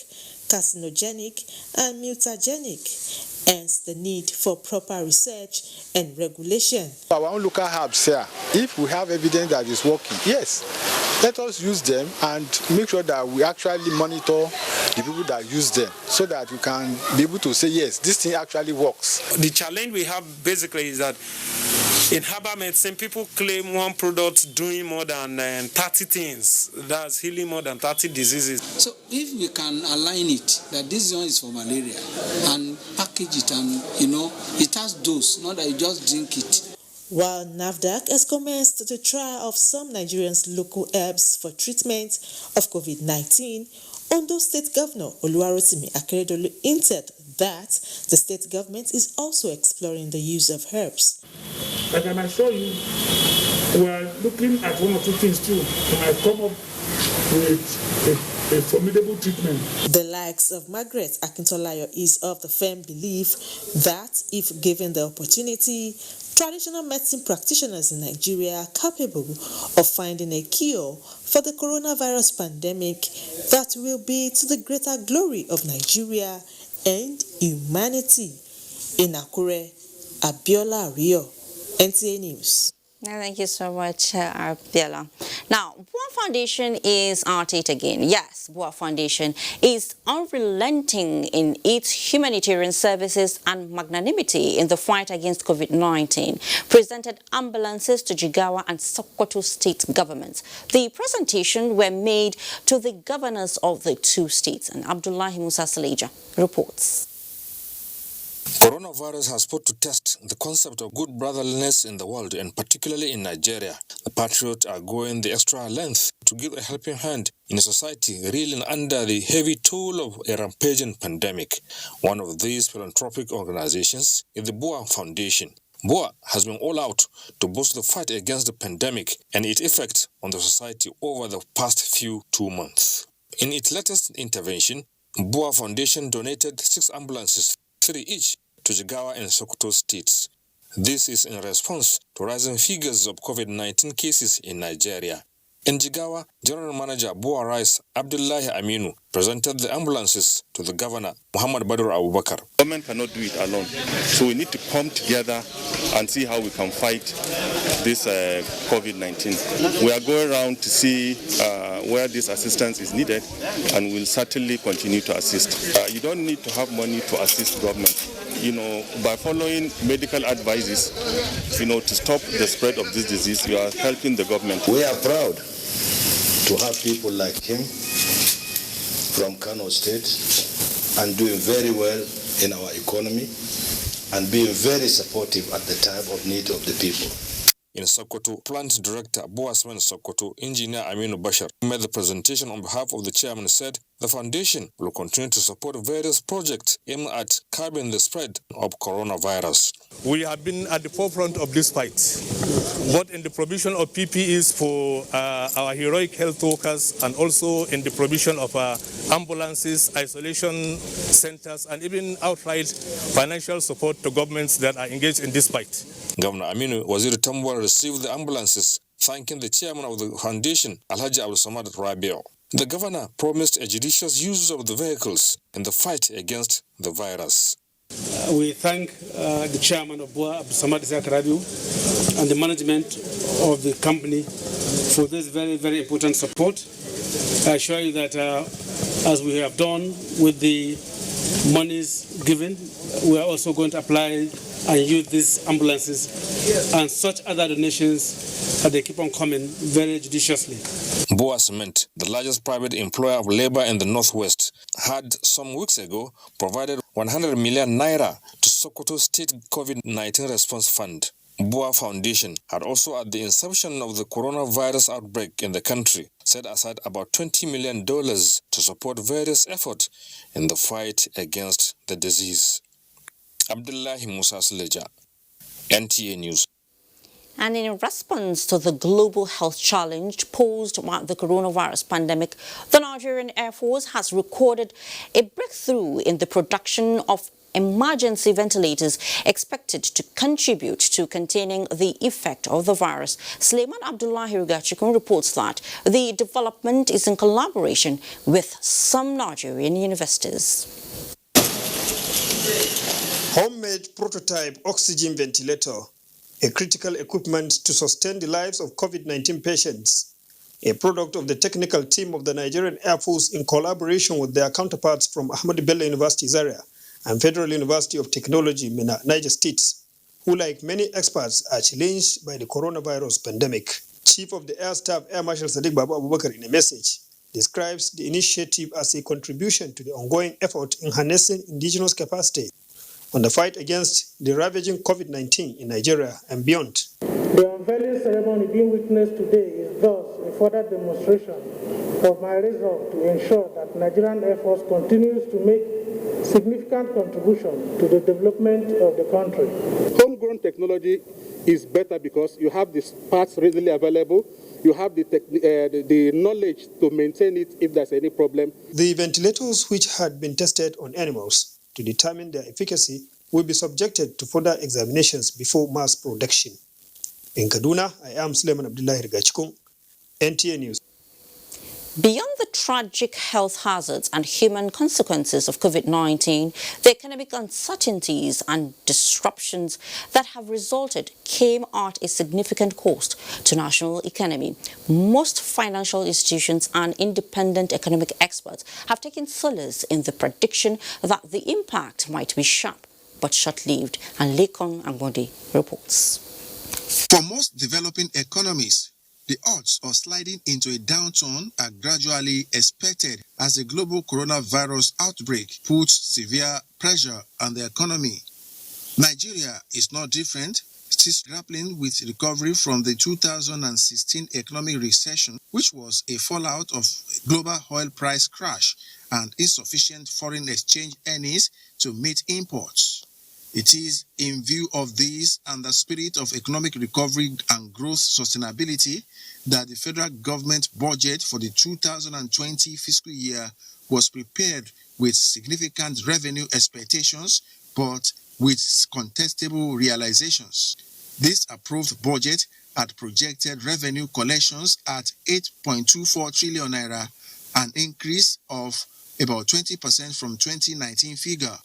carcinogenic, and mutagenic, hence the need for proper research and regulation. Our own local herbs here, if we have evidence that is working, yes, let us use them and make sure that we actually monitor the people that use them so that we can be able to say, yes, this thing actually works. The challenge we have basically is that in herbal medicine, people claim one product doing more than 30 things. That's healing more than 30 diseases. So if we can align it, that this one is for malaria, and package it and, it has dose, not that you just drink it. While NAFDAC has commenced the trial of some Nigerians' local herbs for treatment of COVID-19, Ondo State Governor Oluwarotimi Akeredolu hinted that the state government is also exploring the use of herbs. Like I might show you, we are looking at one or two things too. We might come up with a formidable treatment. The likes of Margaret Akintolayo is of the firm belief that if given the opportunity, traditional medicine practitioners in Nigeria are capable of finding a cure for the coronavirus pandemic that will be to the greater glory of Nigeria and humanity. In Akure, Abiola Rio, NTA News. Thank you so much, Abiola. Now, BUA Foundation is at it again. Yes, BUA Foundation is unrelenting in its humanitarian services and magnanimity in the fight against COVID-19. Presented ambulances to Jigawa and Sokoto state governments. The presentation were made to the governors of the two states, and Abdullahi Musa Saleja reports. Coronavirus has put to test the concept of good brotherliness in the world, and particularly in Nigeria. The patriots are going the extra length to give a helping hand in a society reeling under the heavy toll of a rampaging pandemic. One of these philanthropic organizations is the BUA Foundation. BUA has been all out to boost the fight against the pandemic and its effect on the society over the past 2 months. In its latest intervention, BUA Foundation donated 6 ambulances, 3 each, to Jigawa and Sokoto states. This is in response to rising figures of COVID-19 cases in Nigeria. In Jigawa, General Manager BUA Rice Abdullahi Aminu presented the ambulances to the governor, Muhammad Badr Abubakar. Government cannot do it alone, so we need to come together and see how we can fight this COVID-19. We are going around to see where this assistance is needed, and we'll certainly continue to assist. You don't need to have money to assist government. By following medical advices, to stop the spread of this disease, you are helping the government. We are proud to have people like him from Kano State and doing very well in our economy and being very supportive at the time of need of the people. In Sokoto, Plant Director Boasman Sokoto, Engineer Aminu Bashar, made the presentation on behalf of the chairman, said the foundation will continue to support various projects aimed at curbing the spread of coronavirus. We have been at the forefront of this fight, both in the provision of PPEs for our heroic health workers and also in the provision of ambulances, isolation centers, and even outright financial support to governments that are engaged in this fight. Governor Aminu Waziri Tambua received the ambulances, thanking the chairman of the foundation, Alhaji Abdul Samad Rabiu. The governor promised a judicious use of the vehicles in the fight against the virus. We thank the chairman of BUA, Abdul Samad Rabiu, and the management of the company for this very, very important support. I assure you that as we have done with the monies given, we are also going to apply and use these ambulances and such other donations that they keep on coming very judiciously. Boa Cement, the largest private employer of labor in the Northwest, had some weeks ago provided 100 million naira to Sokoto State COVID-19 Response Fund. Boa Foundation had also, at the inception of the coronavirus outbreak in the country, set aside about $20 million to support various efforts in the fight against the disease. Abdullahi Musa Suleja, NTA News. And in response to the global health challenge posed by the coronavirus pandemic, the Nigerian Air Force has recorded a breakthrough in the production of emergency ventilators expected to contribute to containing the effect of the virus. Suleiman Abdullahi Rigachikun reports that the development is in collaboration with some Nigerian universities. Homemade prototype oxygen ventilator, a critical equipment to sustain the lives of COVID-19 patients, a product of the technical team of the Nigerian Air Force in collaboration with their counterparts from Ahmadu Bello University Zaria and Federal University of Technology, Minna, Niger State, who, like many experts, are challenged by the coronavirus pandemic. Chief of the Air Staff, Air Marshal Sadiq Babu Abubakar, in a message, describes the initiative as a contribution to the ongoing effort in harnessing indigenous capacity on the fight against the ravaging COVID-19 in Nigeria and beyond. The unveiling ceremony being witnessed today is thus a further demonstration of my resolve to ensure that Nigerian Air Force continues to make significant contribution to the development of the country. Homegrown technology is better because you have the parts readily available, you have the knowledge to maintain it if there's any problem. The ventilators, which had been tested on animals to determine their efficacy, will be subjected to further examinations before mass production. In Kaduna, I am Suleiman Abdullahi Rigachikun, NTA News. Beyond the tragic health hazards and human consequences of COVID-19, the economic uncertainties and disruptions that have resulted came at a significant cost to national economy. Most financial institutions and independent economic experts have taken solace in the prediction that the impact might be sharp but short-lived. And Lekon Angbodi reports. For most developing economies, the odds of sliding into a downturn are gradually expected as the global coronavirus outbreak puts severe pressure on the economy. Nigeria is not different, still grappling with recovery from the 2016 economic recession, which was a fallout of global oil price crash and insufficient foreign exchange earnings to meet imports. It is in view of this and the spirit of economic recovery and growth sustainability that the federal government budget for the 2020 fiscal year was prepared with significant revenue expectations, but with contestable realizations. This approved budget had projected revenue collections at 8.24 trillion naira, an increase of about 20% from 2019 figure.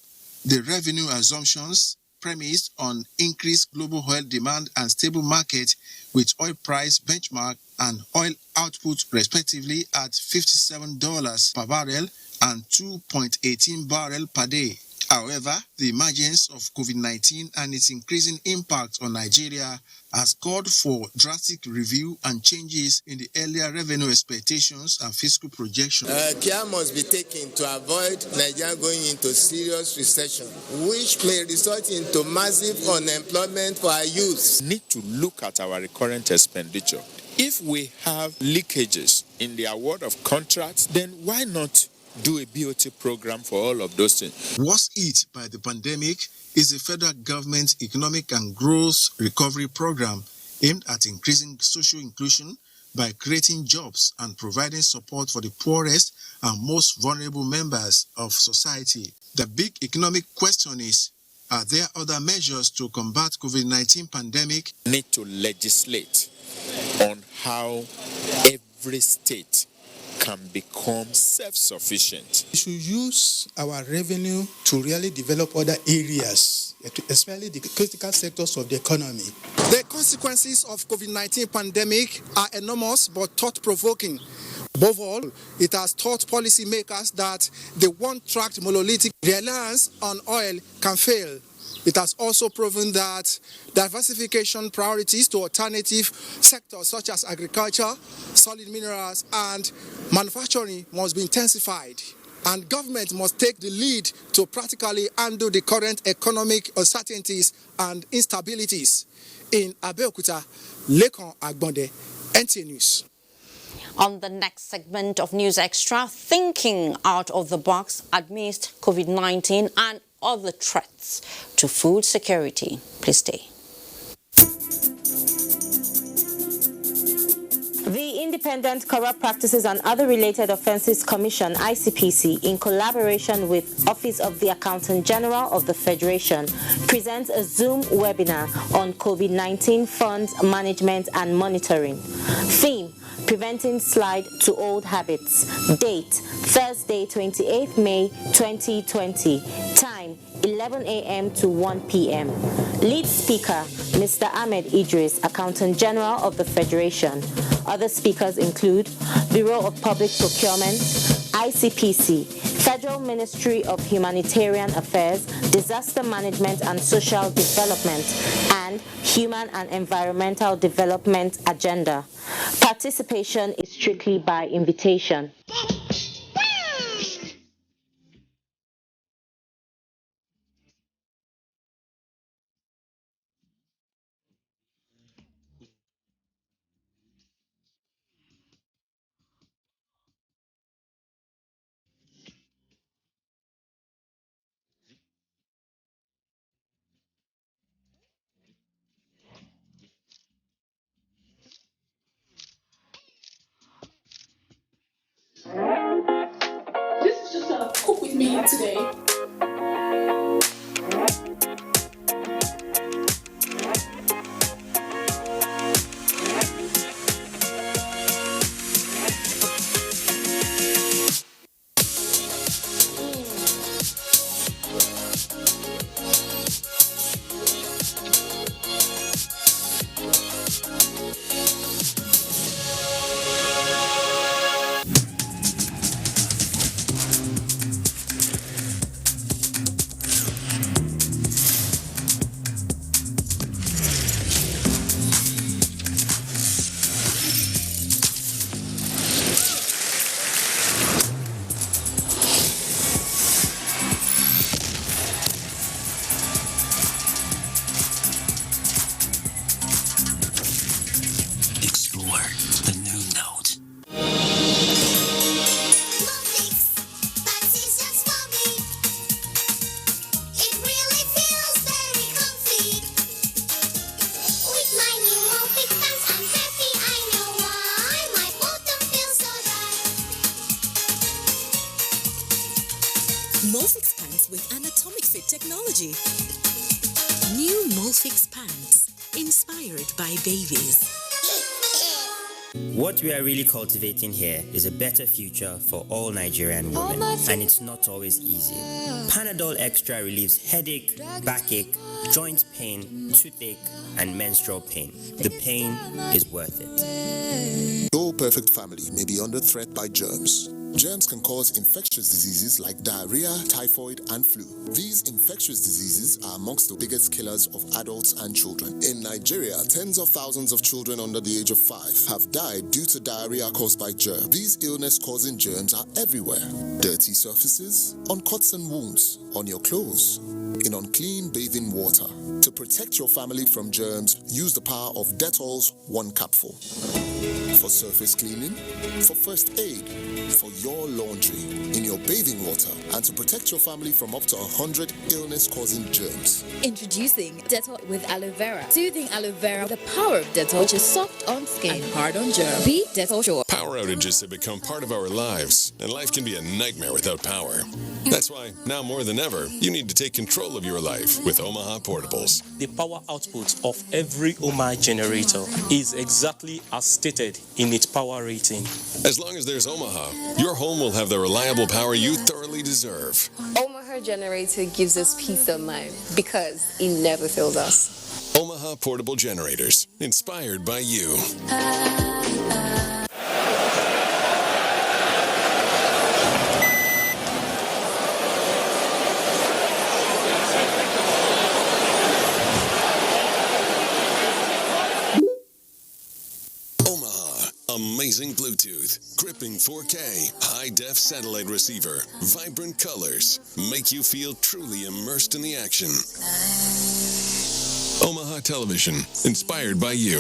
The revenue assumptions premised on increased global oil demand and stable market with oil price benchmark and oil output respectively at $57 per barrel and 2.18 barrel per day. However, the emergence of COVID-19 and its increasing impact on Nigeria has called for drastic review and changes in the earlier revenue expectations and fiscal projections. Care must be taken to avoid Nigeria going into serious recession, which may result into massive unemployment for our youth. We need to look at our recurrent expenditure. If we have leakages in the award of contracts, then why not do a BOT program for all of those things? Worst hit by the pandemic is the federal government's economic and growth recovery program aimed at increasing social inclusion by creating jobs and providing support for the poorest and most vulnerable members of society. The big economic question is, are there other measures to combat COVID-19 pandemic? Need to legislate on how every state can become self-sufficient. We should use our revenue to really develop other areas, especially the critical sectors of the economy. The consequences of COVID-19 pandemic are enormous but thought-provoking. Above all, it has taught policymakers that the one-track monolithic reliance on oil can fail. It has also proven that diversification priorities to alternative sectors such as agriculture, solid minerals, and manufacturing must be intensified. And government must take the lead to practically undo the current economic uncertainties and instabilities. In Abeokuta, Lekon Agbonde, NTA News. On the next segment of News Extra, thinking out of the box amidst COVID-19 and other threats to food security. Please stay. The Independent Corrupt Practices and Other Related Offences Commission, ICPC, in collaboration with Office of the Accountant General of the Federation, presents a Zoom webinar on COVID-19 funds management and monitoring. Theme: Preventing Slide to Old Habits. Date: Thursday, 28th May 2020. Time: 11 a.m. to 1 p.m. Lead speaker: Mr. Ahmed Idris, Accountant General of the Federation. Other speakers include Bureau of Public Procurement, ICPC, Federal Ministry of Humanitarian Affairs, Disaster Management and Social Development, and Human and Environmental Development Agenda. Participation is strictly by invitation. This is just a cook with me today. Molfix pants with anatomic fit technology. New Molfix pants, inspired by babies. What we are really cultivating here is a better future for all Nigerian women, and it's not always easy. Panadol Extra relieves headache, backache, joint pain, toothache, and menstrual pain. The pain is worth it. Your perfect family may be under threat by germs. Germs can cause infectious diseases like diarrhea, typhoid, and flu. These infectious diseases are amongst the biggest killers of adults and children. In Nigeria, tens of thousands of children under the age of 5 have died due to diarrhea caused by germs. These illness-causing germs are everywhere. Dirty surfaces, on cuts and wounds, on your clothes, in unclean bathing water. To protect your family from germs, use the power of Dettol's 1 capsule. For surface cleaning, for first aid, for your laundry, in your bathing water, and to protect your family from up to 100 illness-causing germs. Introducing Dettol with aloe vera. Soothing aloe vera with the power of Dettol, which is soft on skin and hard on germs. Be Dettol Sure. Power outages have become part of our lives, and life can be a nightmare without power. That's why, now more than ever, you need to take control of your life with Omaha Portables. The power output of every Omaha generator is exactly as stated in its power rating. As long as there's Omaha, your home will have the reliable power you thoroughly deserve. Omaha generator gives us peace of mind because it never fails us. Omaha Portable Generators, inspired by you. Amazing Bluetooth, gripping 4K, high-def satellite receiver, vibrant colors, make you feel truly immersed in the action. Omaha Television, inspired by you.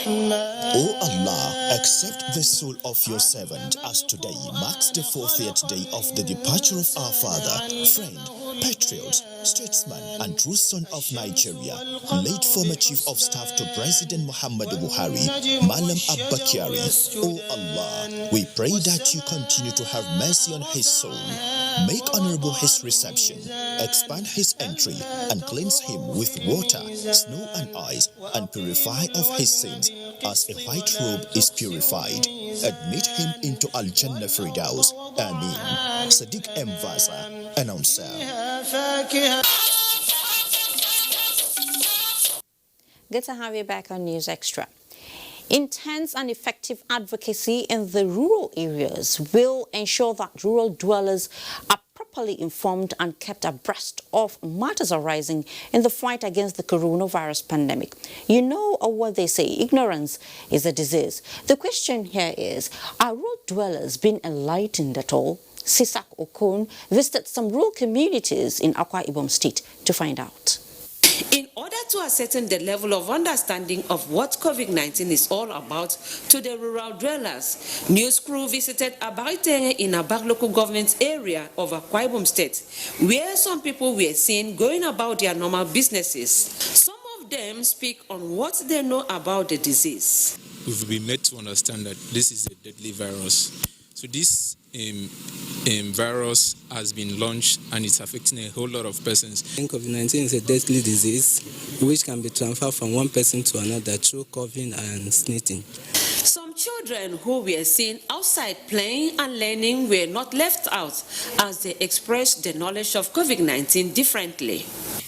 O Allah, accept the soul of your servant, as today marks the 40th day of the departure of our father, friend, patriot, statesman, and true son of Nigeria, late former Chief of Staff to President Muhammadu Buhari, Malam Abba Kyari. O Allah, we pray that you continue to have mercy on his soul, make honorable his reception, expand his entry, and cleanse him with water, snow, and ice, and purify of his sins, as a white robe is purified. Admit him into Al-Jannah Firdaus. Ameen. Sadiq M. Vaza, announcer. Good to have you back on News Extra. Intense and effective advocacy in the rural areas will ensure that rural dwellers are properly informed and kept abreast of matters arising in the fight against the coronavirus pandemic. You know what they say, ignorance is a disease. The question here is, are rural dwellers being enlightened at all? Sisak Okon visited some rural communities in Akwa Ibom State to find out. In order to ascertain the level of understanding of what COVID-19 is all about to the rural dwellers, news crew visited Abaitenge in Abak local government area of Akwa Ibom State, where some people were seen going about their normal businesses. Some of them speak on what they know about the disease. We've been made to understand that this is a deadly virus. So this virus has been launched and it's affecting a whole lot of persons. COVID-19 is a deadly disease which can be transferred from one person to another through coughing and sneezing. Some children who were seen outside playing and learning were not left out as they expressed the knowledge of COVID-19 differently.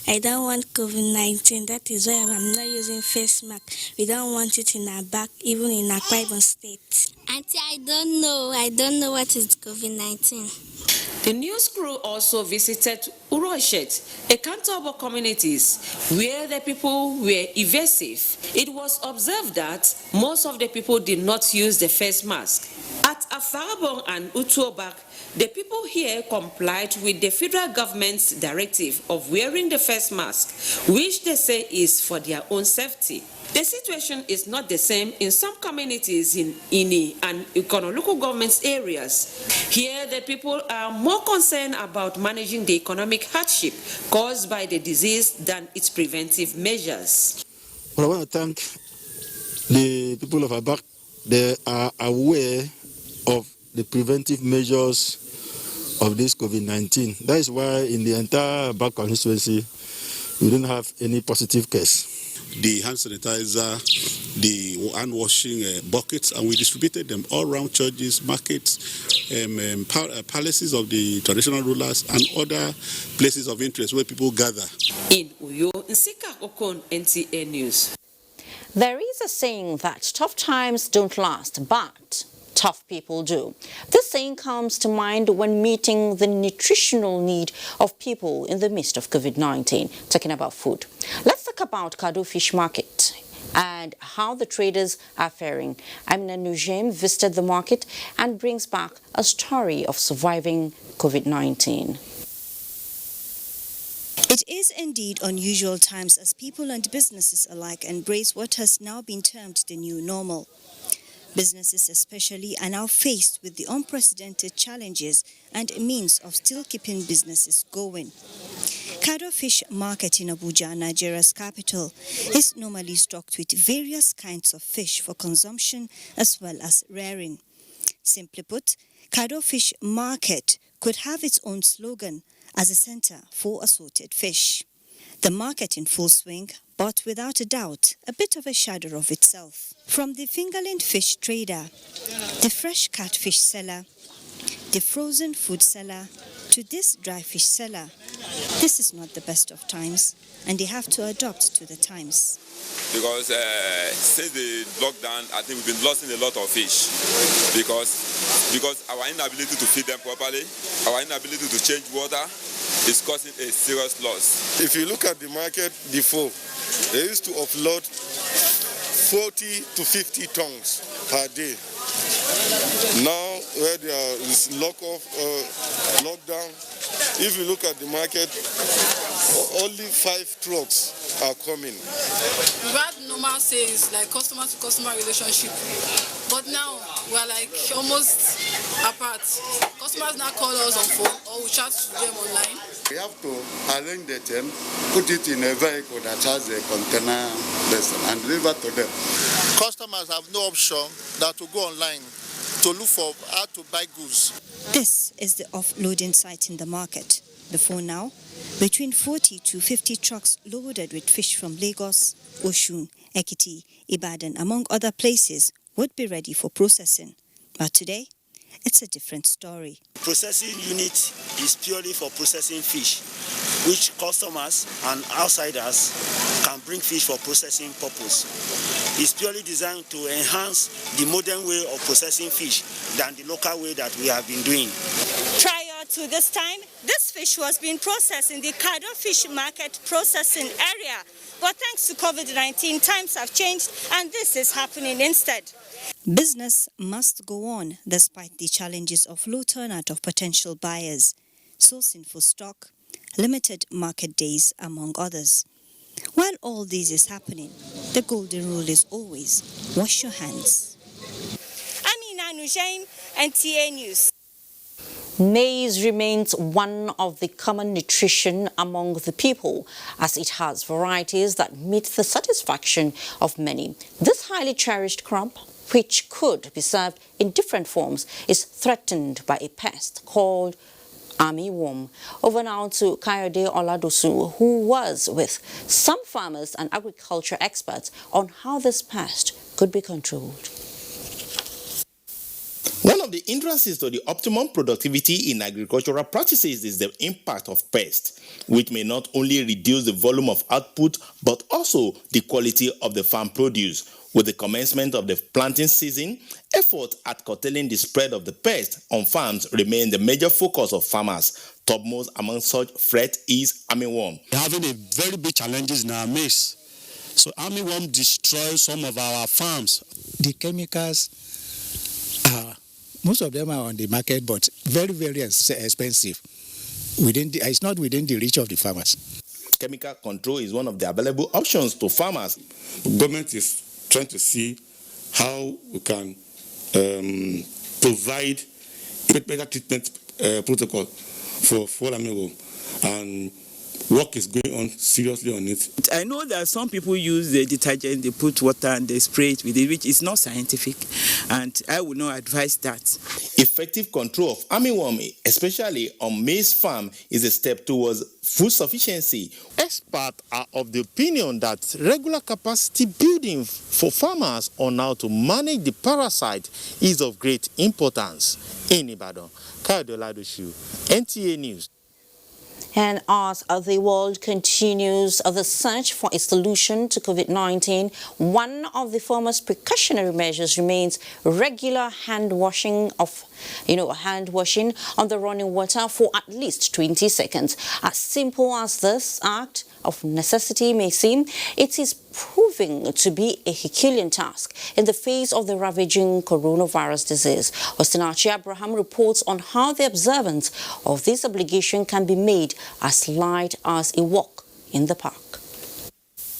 I don't want COVID-19. That is why I'm not using face mask. We don't want it in our back, even in Akwa Ibom State. Auntie, I don't know. I don't know what is COVID-19. The news crew also visited Uroshet, a Kantobo communities where the people were evasive. It was observed that most of the people did not use the face mask. At Afabong and Utuobak, the people here complied with the federal government's directive of wearing the face mask, which they say is for their own safety. The situation is not the same in some communities in Ini and local government areas. Here, the people are more concerned about managing the economic hardship caused by the disease than its preventive measures. Well, I want to thank the people of Abak. They are aware of the preventive measures of this COVID-19. That is why in the entire Abak constituency, we don't have any positive case. The hand sanitizer, the hand washing buckets, and we distributed them all around churches, markets, palaces of the traditional rulers, and other places of interest where people gather. In Uyo, Nsika Okon, NTA News. There is a saying that tough times don't last, but tough people do. This saying comes to mind when meeting the nutritional need of people in the midst of COVID-19, talking about food. Let's talk about Kado Fish Market and how the traders are faring. Amina Nujem visited the market and brings back a story of surviving COVID-19. It is indeed unusual times as people and businesses alike embrace what has now been termed the new normal. Businesses especially are now faced with the unprecedented challenges and means of still keeping businesses going. Kado Fish Market in Abuja, Nigeria's capital, is normally stocked with various kinds of fish for consumption as well as rearing. Simply put, Kado Fish Market could have its own slogan as a center for assorted fish. The market in full swing, but without a doubt, a bit of a shadow of itself. From the fingerling fish trader, the fresh catfish seller, the frozen food seller, to this dry fish seller, this is not the best of times, and they have to adapt to the times. Because since the lockdown, I think we've been losing a lot of fish because our inability to feed them properly, our inability to change water is causing a serious loss. If you look at the market before, they used to offload 40 to 50 tons per day. Now, where there is lockdown, if you look at the market, only 5 trucks are coming. We've had normal sales, like customer to customer relationship. But now we're like almost apart. Customers now call us on phone or we chat to them online. We have to arrange the term, put it in a vehicle that has a container vessel and deliver to them. Customers have no option than to go online to look for how to buy goods. This is the offloading site in the market. Before now, between 40 to 50 trucks loaded with fish from Lagos, Osun, Ekiti, Ibadan, among other places, would be ready for processing. But today, it's a different story. Processing unit is purely for processing fish, which customers and outsiders can bring fish for processing purpose. It's purely designed to enhance the modern way of processing fish than the local way that we have been doing. Prior to this time, this fish was being processed in the Kado Fish Market processing area. But thanks to COVID-19, times have changed and this is happening instead. Business must go on despite the challenges of low turnout of potential buyers, sourcing for stock, limited market days, among others. While all this is happening, the golden rule is always wash your hands. Amina Nujain, NTA News. Maize remains one of the common nutrition among the people, as it has varieties that meet the satisfaction of many. This highly cherished crop, which could be served in different forms, is threatened by a pest called armyworm. Over now to Kayode Oladosu, who was with some farmers and agriculture experts on how this pest could be controlled. One of the hindrances to the optimum productivity in agricultural practices is the impact of pests, which may not only reduce the volume of output, but also the quality of the farm produce. With the commencement of the planting season, effort at curtailing the spread of the pest on farms remain the major focus of farmers. Topmost among such threat is armyworm. We're having a very big challenges in our maize. So armyworm destroys some of our farms. The chemicals are, most of them are on the market, but very, very expensive. It's not within the reach of the farmers. Chemical control is one of the available options to farmers. The government is trying to see how we can provide a better treatment protocol for armyworm, and work is going on seriously on it. I know that some people use the detergent, they put water and they spray it with it, which is not scientific, and I would not advise that. Effective control of armyworm, especially on maize farm, is a step towards food sufficiency. Experts are of the opinion that regular capacity building for farmers on how to manage the parasite is of great importance. In Ibadan, Kayode Oladosu, NTA News. And as the world continues the search for a solution to COVID-19, one of the foremost precautionary measures remains regular hand washing on the running water for at least 20 seconds. As simple as this act of necessity may seem, it is proving to be a Herculean task in the face of the ravaging coronavirus disease. Ostinachi Abraham reports on how the observance of this obligation can be made as light as a walk in the park.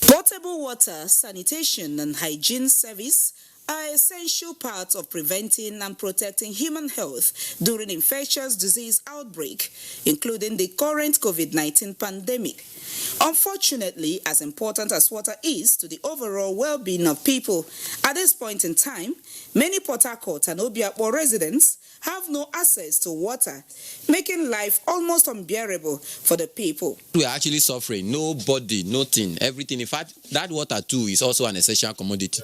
Potable water, sanitation and hygiene service are essential parts of preventing and protecting human health during infectious disease outbreak, including the current COVID-19 pandemic. Unfortunately, as important as water is to the overall well-being of people, at this point in time, many Port Harcourt and Obiakpo residents have no access to water, making life almost unbearable for the people. We are actually suffering. Nobody, nothing, everything. In fact, that water too is also an essential commodity.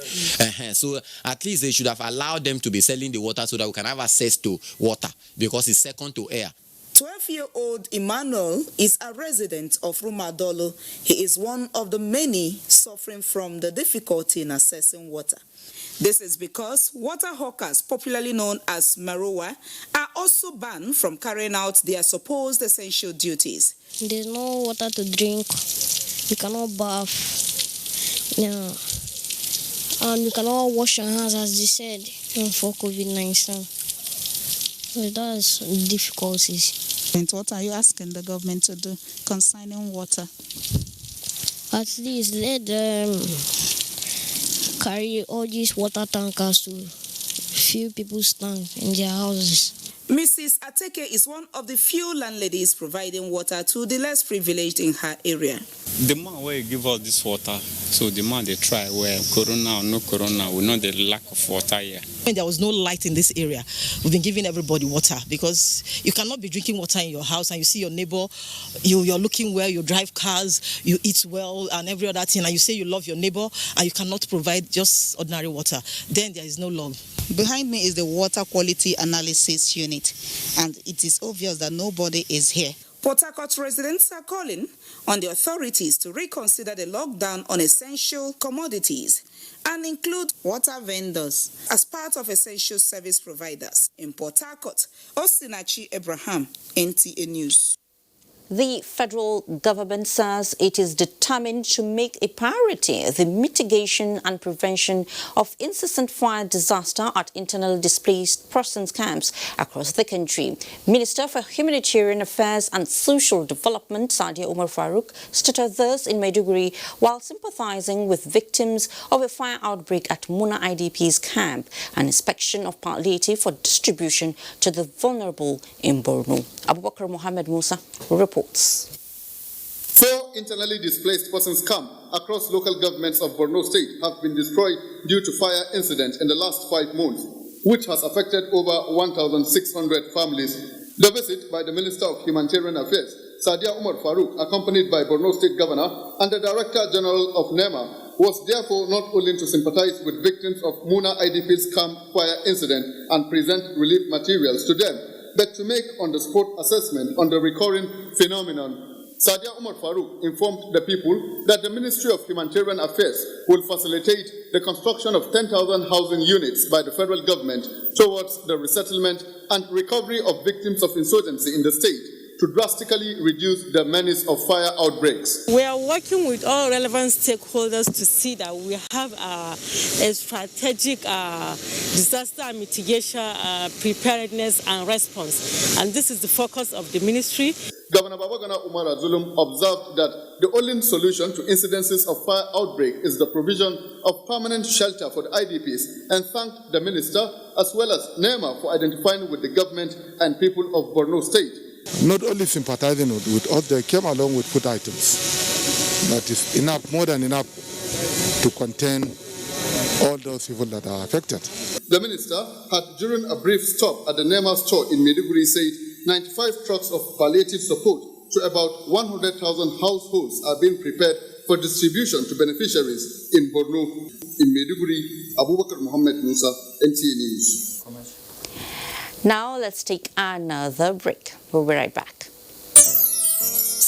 So at least they should have allowed them to be selling the water so that we can have access to water, because it's second to air. 12-year-old Emmanuel is a resident of Rumadolo. He is one of the many suffering from the difficulty in accessing water. This is because water hawkers, popularly known as Marowa, are also banned from carrying out their supposed essential duties. There's no water to drink. You cannot bath. Yeah. and we cannot wash our hands as they said for COVID-19. So that's difficulties. And what are you asking the government to do concerning water? At least let them carry all these water tankers to fill people's tanks in their houses. Mrs. Ateke is one of the few landladies providing water to the less privileged in her area. The man where you give us this water, so the man they try where corona or no corona, we know the lack of water here. When there was no light in this area, we've been giving everybody water because you cannot be drinking water in your house and you see your neighbor, you're looking well, you drive cars, you eat well and every other thing, and you say you love your neighbor and you cannot provide just ordinary water. Then there is no love. Behind me is the Water Quality Analysis Unit, and it is obvious that nobody is here. Port Harcourt residents are calling on the authorities to reconsider the lockdown on essential commodities and include water vendors as part of essential service providers. In Port Harcourt, Osinachi Abraham, NTA News. The federal government says it is determined to make a priority the mitigation and prevention of incessant fire disaster at internally displaced persons camps across the country. Minister for Humanitarian Affairs and Social Development, Sadia Umar Farouk, stated this in Maiduguri while sympathizing with victims of a fire outbreak at Muna IDP's camp and inspection of palliative for distribution to the vulnerable in Borno. Abubakar Mohammed Musa reports. 4 internally displaced persons camps across local governments of Borno State have been destroyed due to fire incident in the last 5 months, which has affected over 1,600 families. The visit by the Minister of Humanitarian Affairs, Sadia Umar Farouk, accompanied by Borno State Governor and the Director General of NEMA, was therefore not only to sympathize with victims of Muna IDP's camp fire incident and present relief materials to them, but to make on-the-spot assessment on the recurring phenomenon. Sadia Umar Farouk informed the people that the Ministry of Humanitarian Affairs will facilitate the construction of 10,000 housing units by the federal government towards the resettlement and recovery of victims of insurgency in the state to drastically reduce the menace of fire outbreaks. We are working with all relevant stakeholders to see that we have a strategic disaster mitigation, preparedness and response. And this is the focus of the ministry. Governor Babagana Umar Zulum observed that the only solution to incidences of fire outbreak is the provision of permanent shelter for the IDPs and thanked the minister as well as NEMA for identifying with the government and people of Borno State. Not only sympathizing with us, they came along with food items. That is enough, more than enough, to contain all those people that are affected. The minister had, during a brief stop at the NEMA store in Maiduguri, said 95 trucks of palliative support to about 100,000 households are being prepared for distribution to beneficiaries in Borno. In Maiduguri, Abubakar Mohammed Musa, NTA News. Now let's take another break. We'll be right back.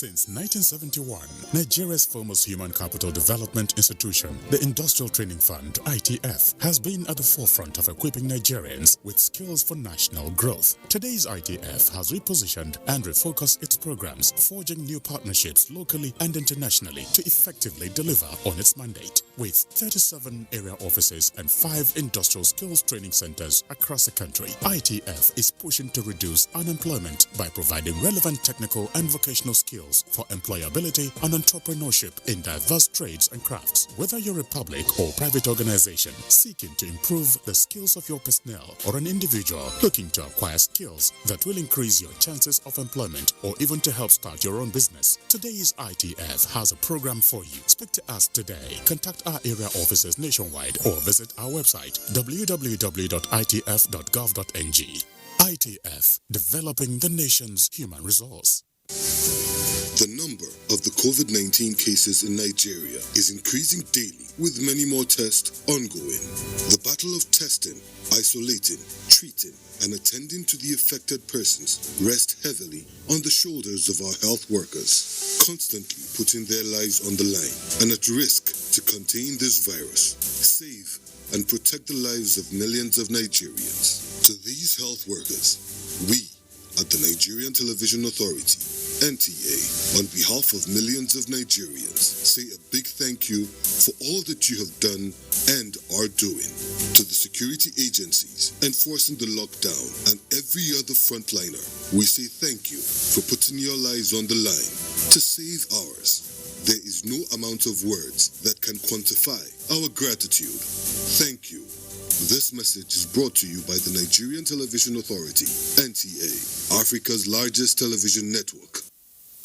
Since 1971, Nigeria's foremost human capital development institution, the Industrial Training Fund, ITF, has been at the forefront of equipping Nigerians with skills for national growth. Today's ITF has repositioned and refocused its programs, forging new partnerships locally and internationally to effectively deliver on its mandate. With 37 area offices and 5 industrial skills training centers across the country, ITF is pushing to reduce unemployment by providing relevant technical and vocational skills for employability and entrepreneurship in diverse trades and crafts. Whether you're a public or private organization seeking to improve the skills of your personnel or an individual looking to acquire skills that will increase your chances of employment or even to help start your own business, today's ITF has a program for you. Speak to us today. Contact our area offices nationwide or visit our website www.itf.gov.ng. ITF, developing the nation's human resource. The number of the COVID-19 cases in Nigeria is increasing daily, with many more tests ongoing. The battle of testing, isolating, treating, and attending to the affected persons rests heavily on the shoulders of our health workers, constantly putting their lives on the line and at risk to contain this virus, save and protect the lives of millions of Nigerians. To these health workers, we at the Nigerian Television Authority NTA, on behalf of millions of Nigerians, say a big thank you for all that you have done and are doing. To the security agencies enforcing the lockdown and every other frontliner, we say thank you for putting your lives on the line to save ours. There is no amount of words that can quantify our gratitude. Thank you. This message is brought to you by the Nigerian Television Authority, NTA, Africa's largest television network.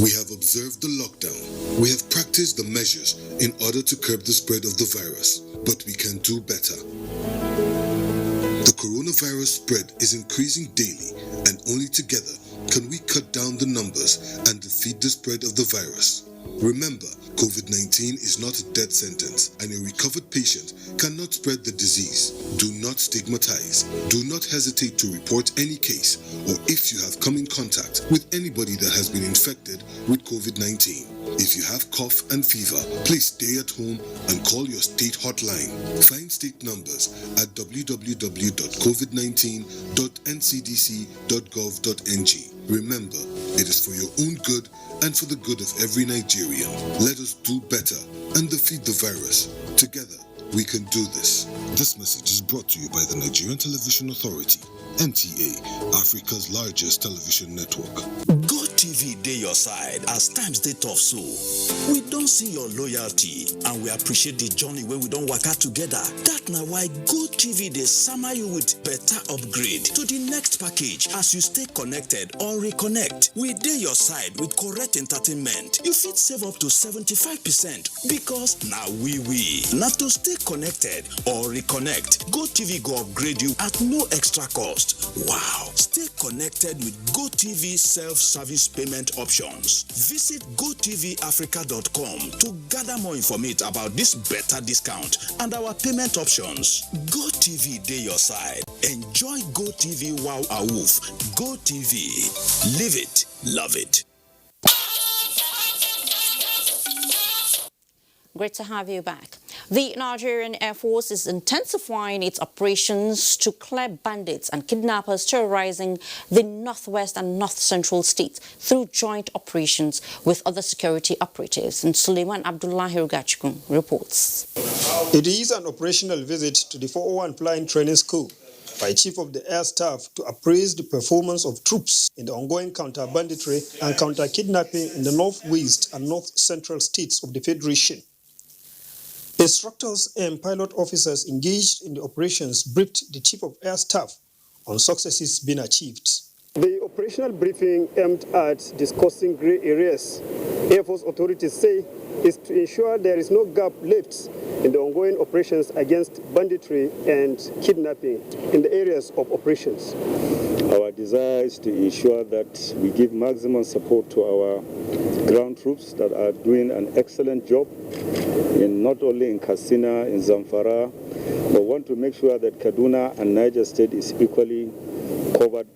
We have observed the lockdown. We have practiced the measures in order to curb the spread of the virus, but we can do better. The coronavirus spread is increasing daily, and only together can we cut down the numbers and defeat the spread of the virus. Remember, COVID-19 is not a death sentence, and a recovered patient cannot spread the disease. Do not stigmatize. Do not hesitate to report any case, or if you have come in contact with anybody that has been infected with COVID-19. If you have cough and fever, please stay at home and call your state hotline. Find state numbers at www.covid19.ncdc.gov.ng. Remember, it is for your own good and for the good of every Nigerian. Let us do better and defeat the virus. Together, we can do this. This message is brought to you by the Nigerian Television Authority, NTA, Africa's largest television network. GoTV dey your side as times dey tough so. We don see your loyalty and we appreciate the journey wey we don waka together. That na why GoTV dey sama you with better upgrade to the next package as you stay connected or reconnect. We dey your side with correct entertainment. You fit save up to 75% because na we. Na to stay connected or reconnect, GoTV go upgrade you at no extra cost. Wow! Stay connected with GoTV self-service payment options. Visit gotvafrica.com to gather more information about this better discount and our payment options. GoTV dey your side. Enjoy GoTV Wow Awoof. GoTV. Live it. Love it. Great to have you back. The Nigerian Air Force is intensifying its operations to clear bandits and kidnappers terrorizing the northwest and north central states through joint operations with other security operatives. And Suleiman Abdullahi Rugachukwu reports. It is an operational visit to the 401 Flying Training School by Chief of the Air Staff to appraise the performance of troops in the ongoing counter-banditry and counter-kidnapping in the northwest and north central states of the Federation. Instructors and pilot officers engaged in the operations briefed the Chief of Air Staff on successes being achieved. The operational briefing aimed at discussing gray areas Air Force authorities say is to ensure there is no gap left in the ongoing operations against banditry and kidnapping in the areas of operations. Our desire is to ensure that we give maximum support to our ground troops that are doing an excellent job not only in Katsina, in Zamfara, but want to make sure that Kaduna and Niger State is equally covered,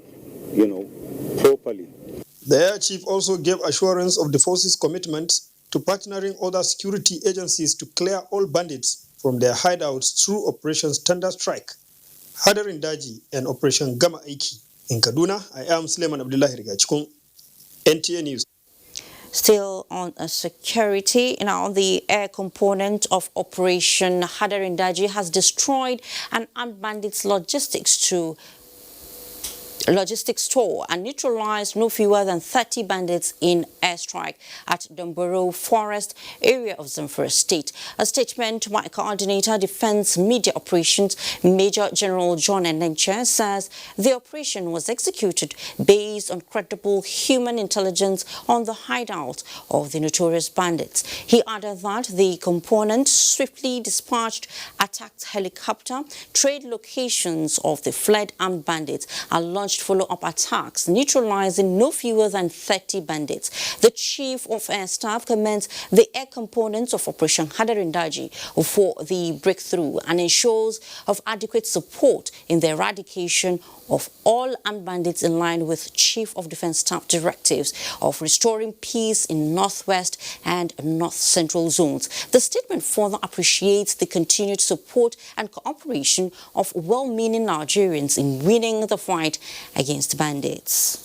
properly. The Air Chief also gave assurance of the force's commitment to partnering other security agencies to clear all bandits from their hideouts through Operation Standard Strike, Hadarin Daji, and Operation Gama Aiki. In Kaduna, I am Suleiman Abdullahi Rigachikun, NTA News. Still on security, the air component of Operation Hadarin Daji has destroyed an armed bandits logistics store and neutralized no fewer than 30 bandits in airstrike at Domboro Forest area of Zamfara State. A statement by Coordinator Defense Media Operations Major General John Enenche says the operation was executed based on credible human intelligence on the hideout of the notorious bandits. He added that the component swiftly dispatched attacked helicopter, trade locations of the fled armed bandits, and launched follow-up attacks, neutralizing no fewer than 30 bandits. The Chief of Air Staff commends the air components of Operation Hadarin Daji for the breakthrough and ensures of adequate support in the eradication of all armed bandits in line with Chief of Defense Staff directives of restoring peace in northwest and north central zones. The statement further appreciates the continued support and cooperation of well-meaning Nigerians in winning the fight against bandits.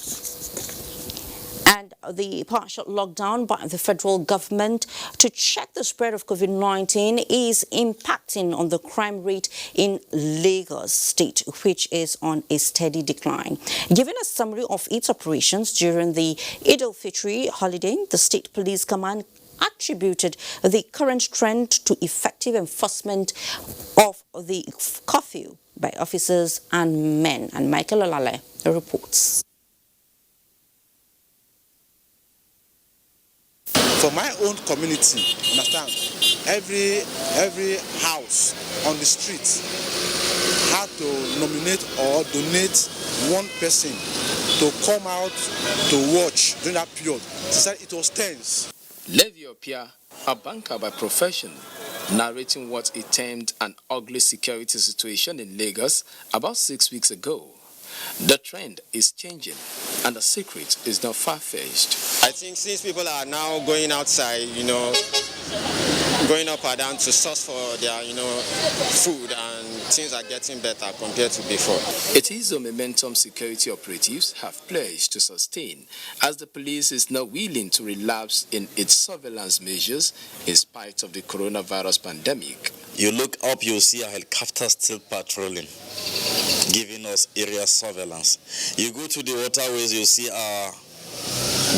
And the partial lockdown by the federal government to check the spread of COVID-19 is impacting on the crime rate in Lagos State, which is on a steady decline. Giving a summary of its operations during the Eid al-Fitr holiday, the State Police Command attributed the current trend to effective enforcement of the curfew by officers and men. And Michael Olale reports. For my own community, understand, every house on the street had to nominate or donate one person to come out to watch during that period. She said it was tense. Levi Opia, a banker by profession, narrating what he termed an ugly security situation in Lagos about 6 weeks ago. The trend is changing, and the secret is not far-fetched. I think since people are now going outside, going up and down to source for their, food, and things are getting better compared to before. It is a momentum security operatives have pledged to sustain, as the police is not willing to relapse in its surveillance measures in spite of the coronavirus pandemic. You look up, you'll see a helicopter still patrolling, giving us area surveillance. You go to the waterways, you see our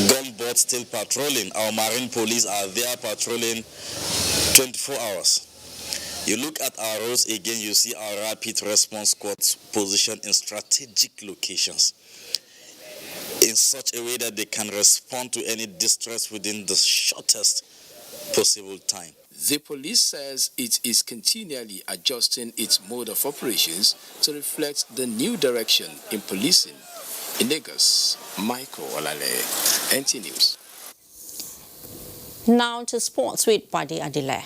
gunboats still patrolling. Our marine police are there patrolling 24 hours. You look at our roads again, you see our rapid response squads positioned in strategic locations in such a way that they can respond to any distress within the shortest possible time. The police says it is continually adjusting its mode of operations to reflect the new direction in policing. In Lagos, Michael Olale, NT News. Now to sports with Badi Adile.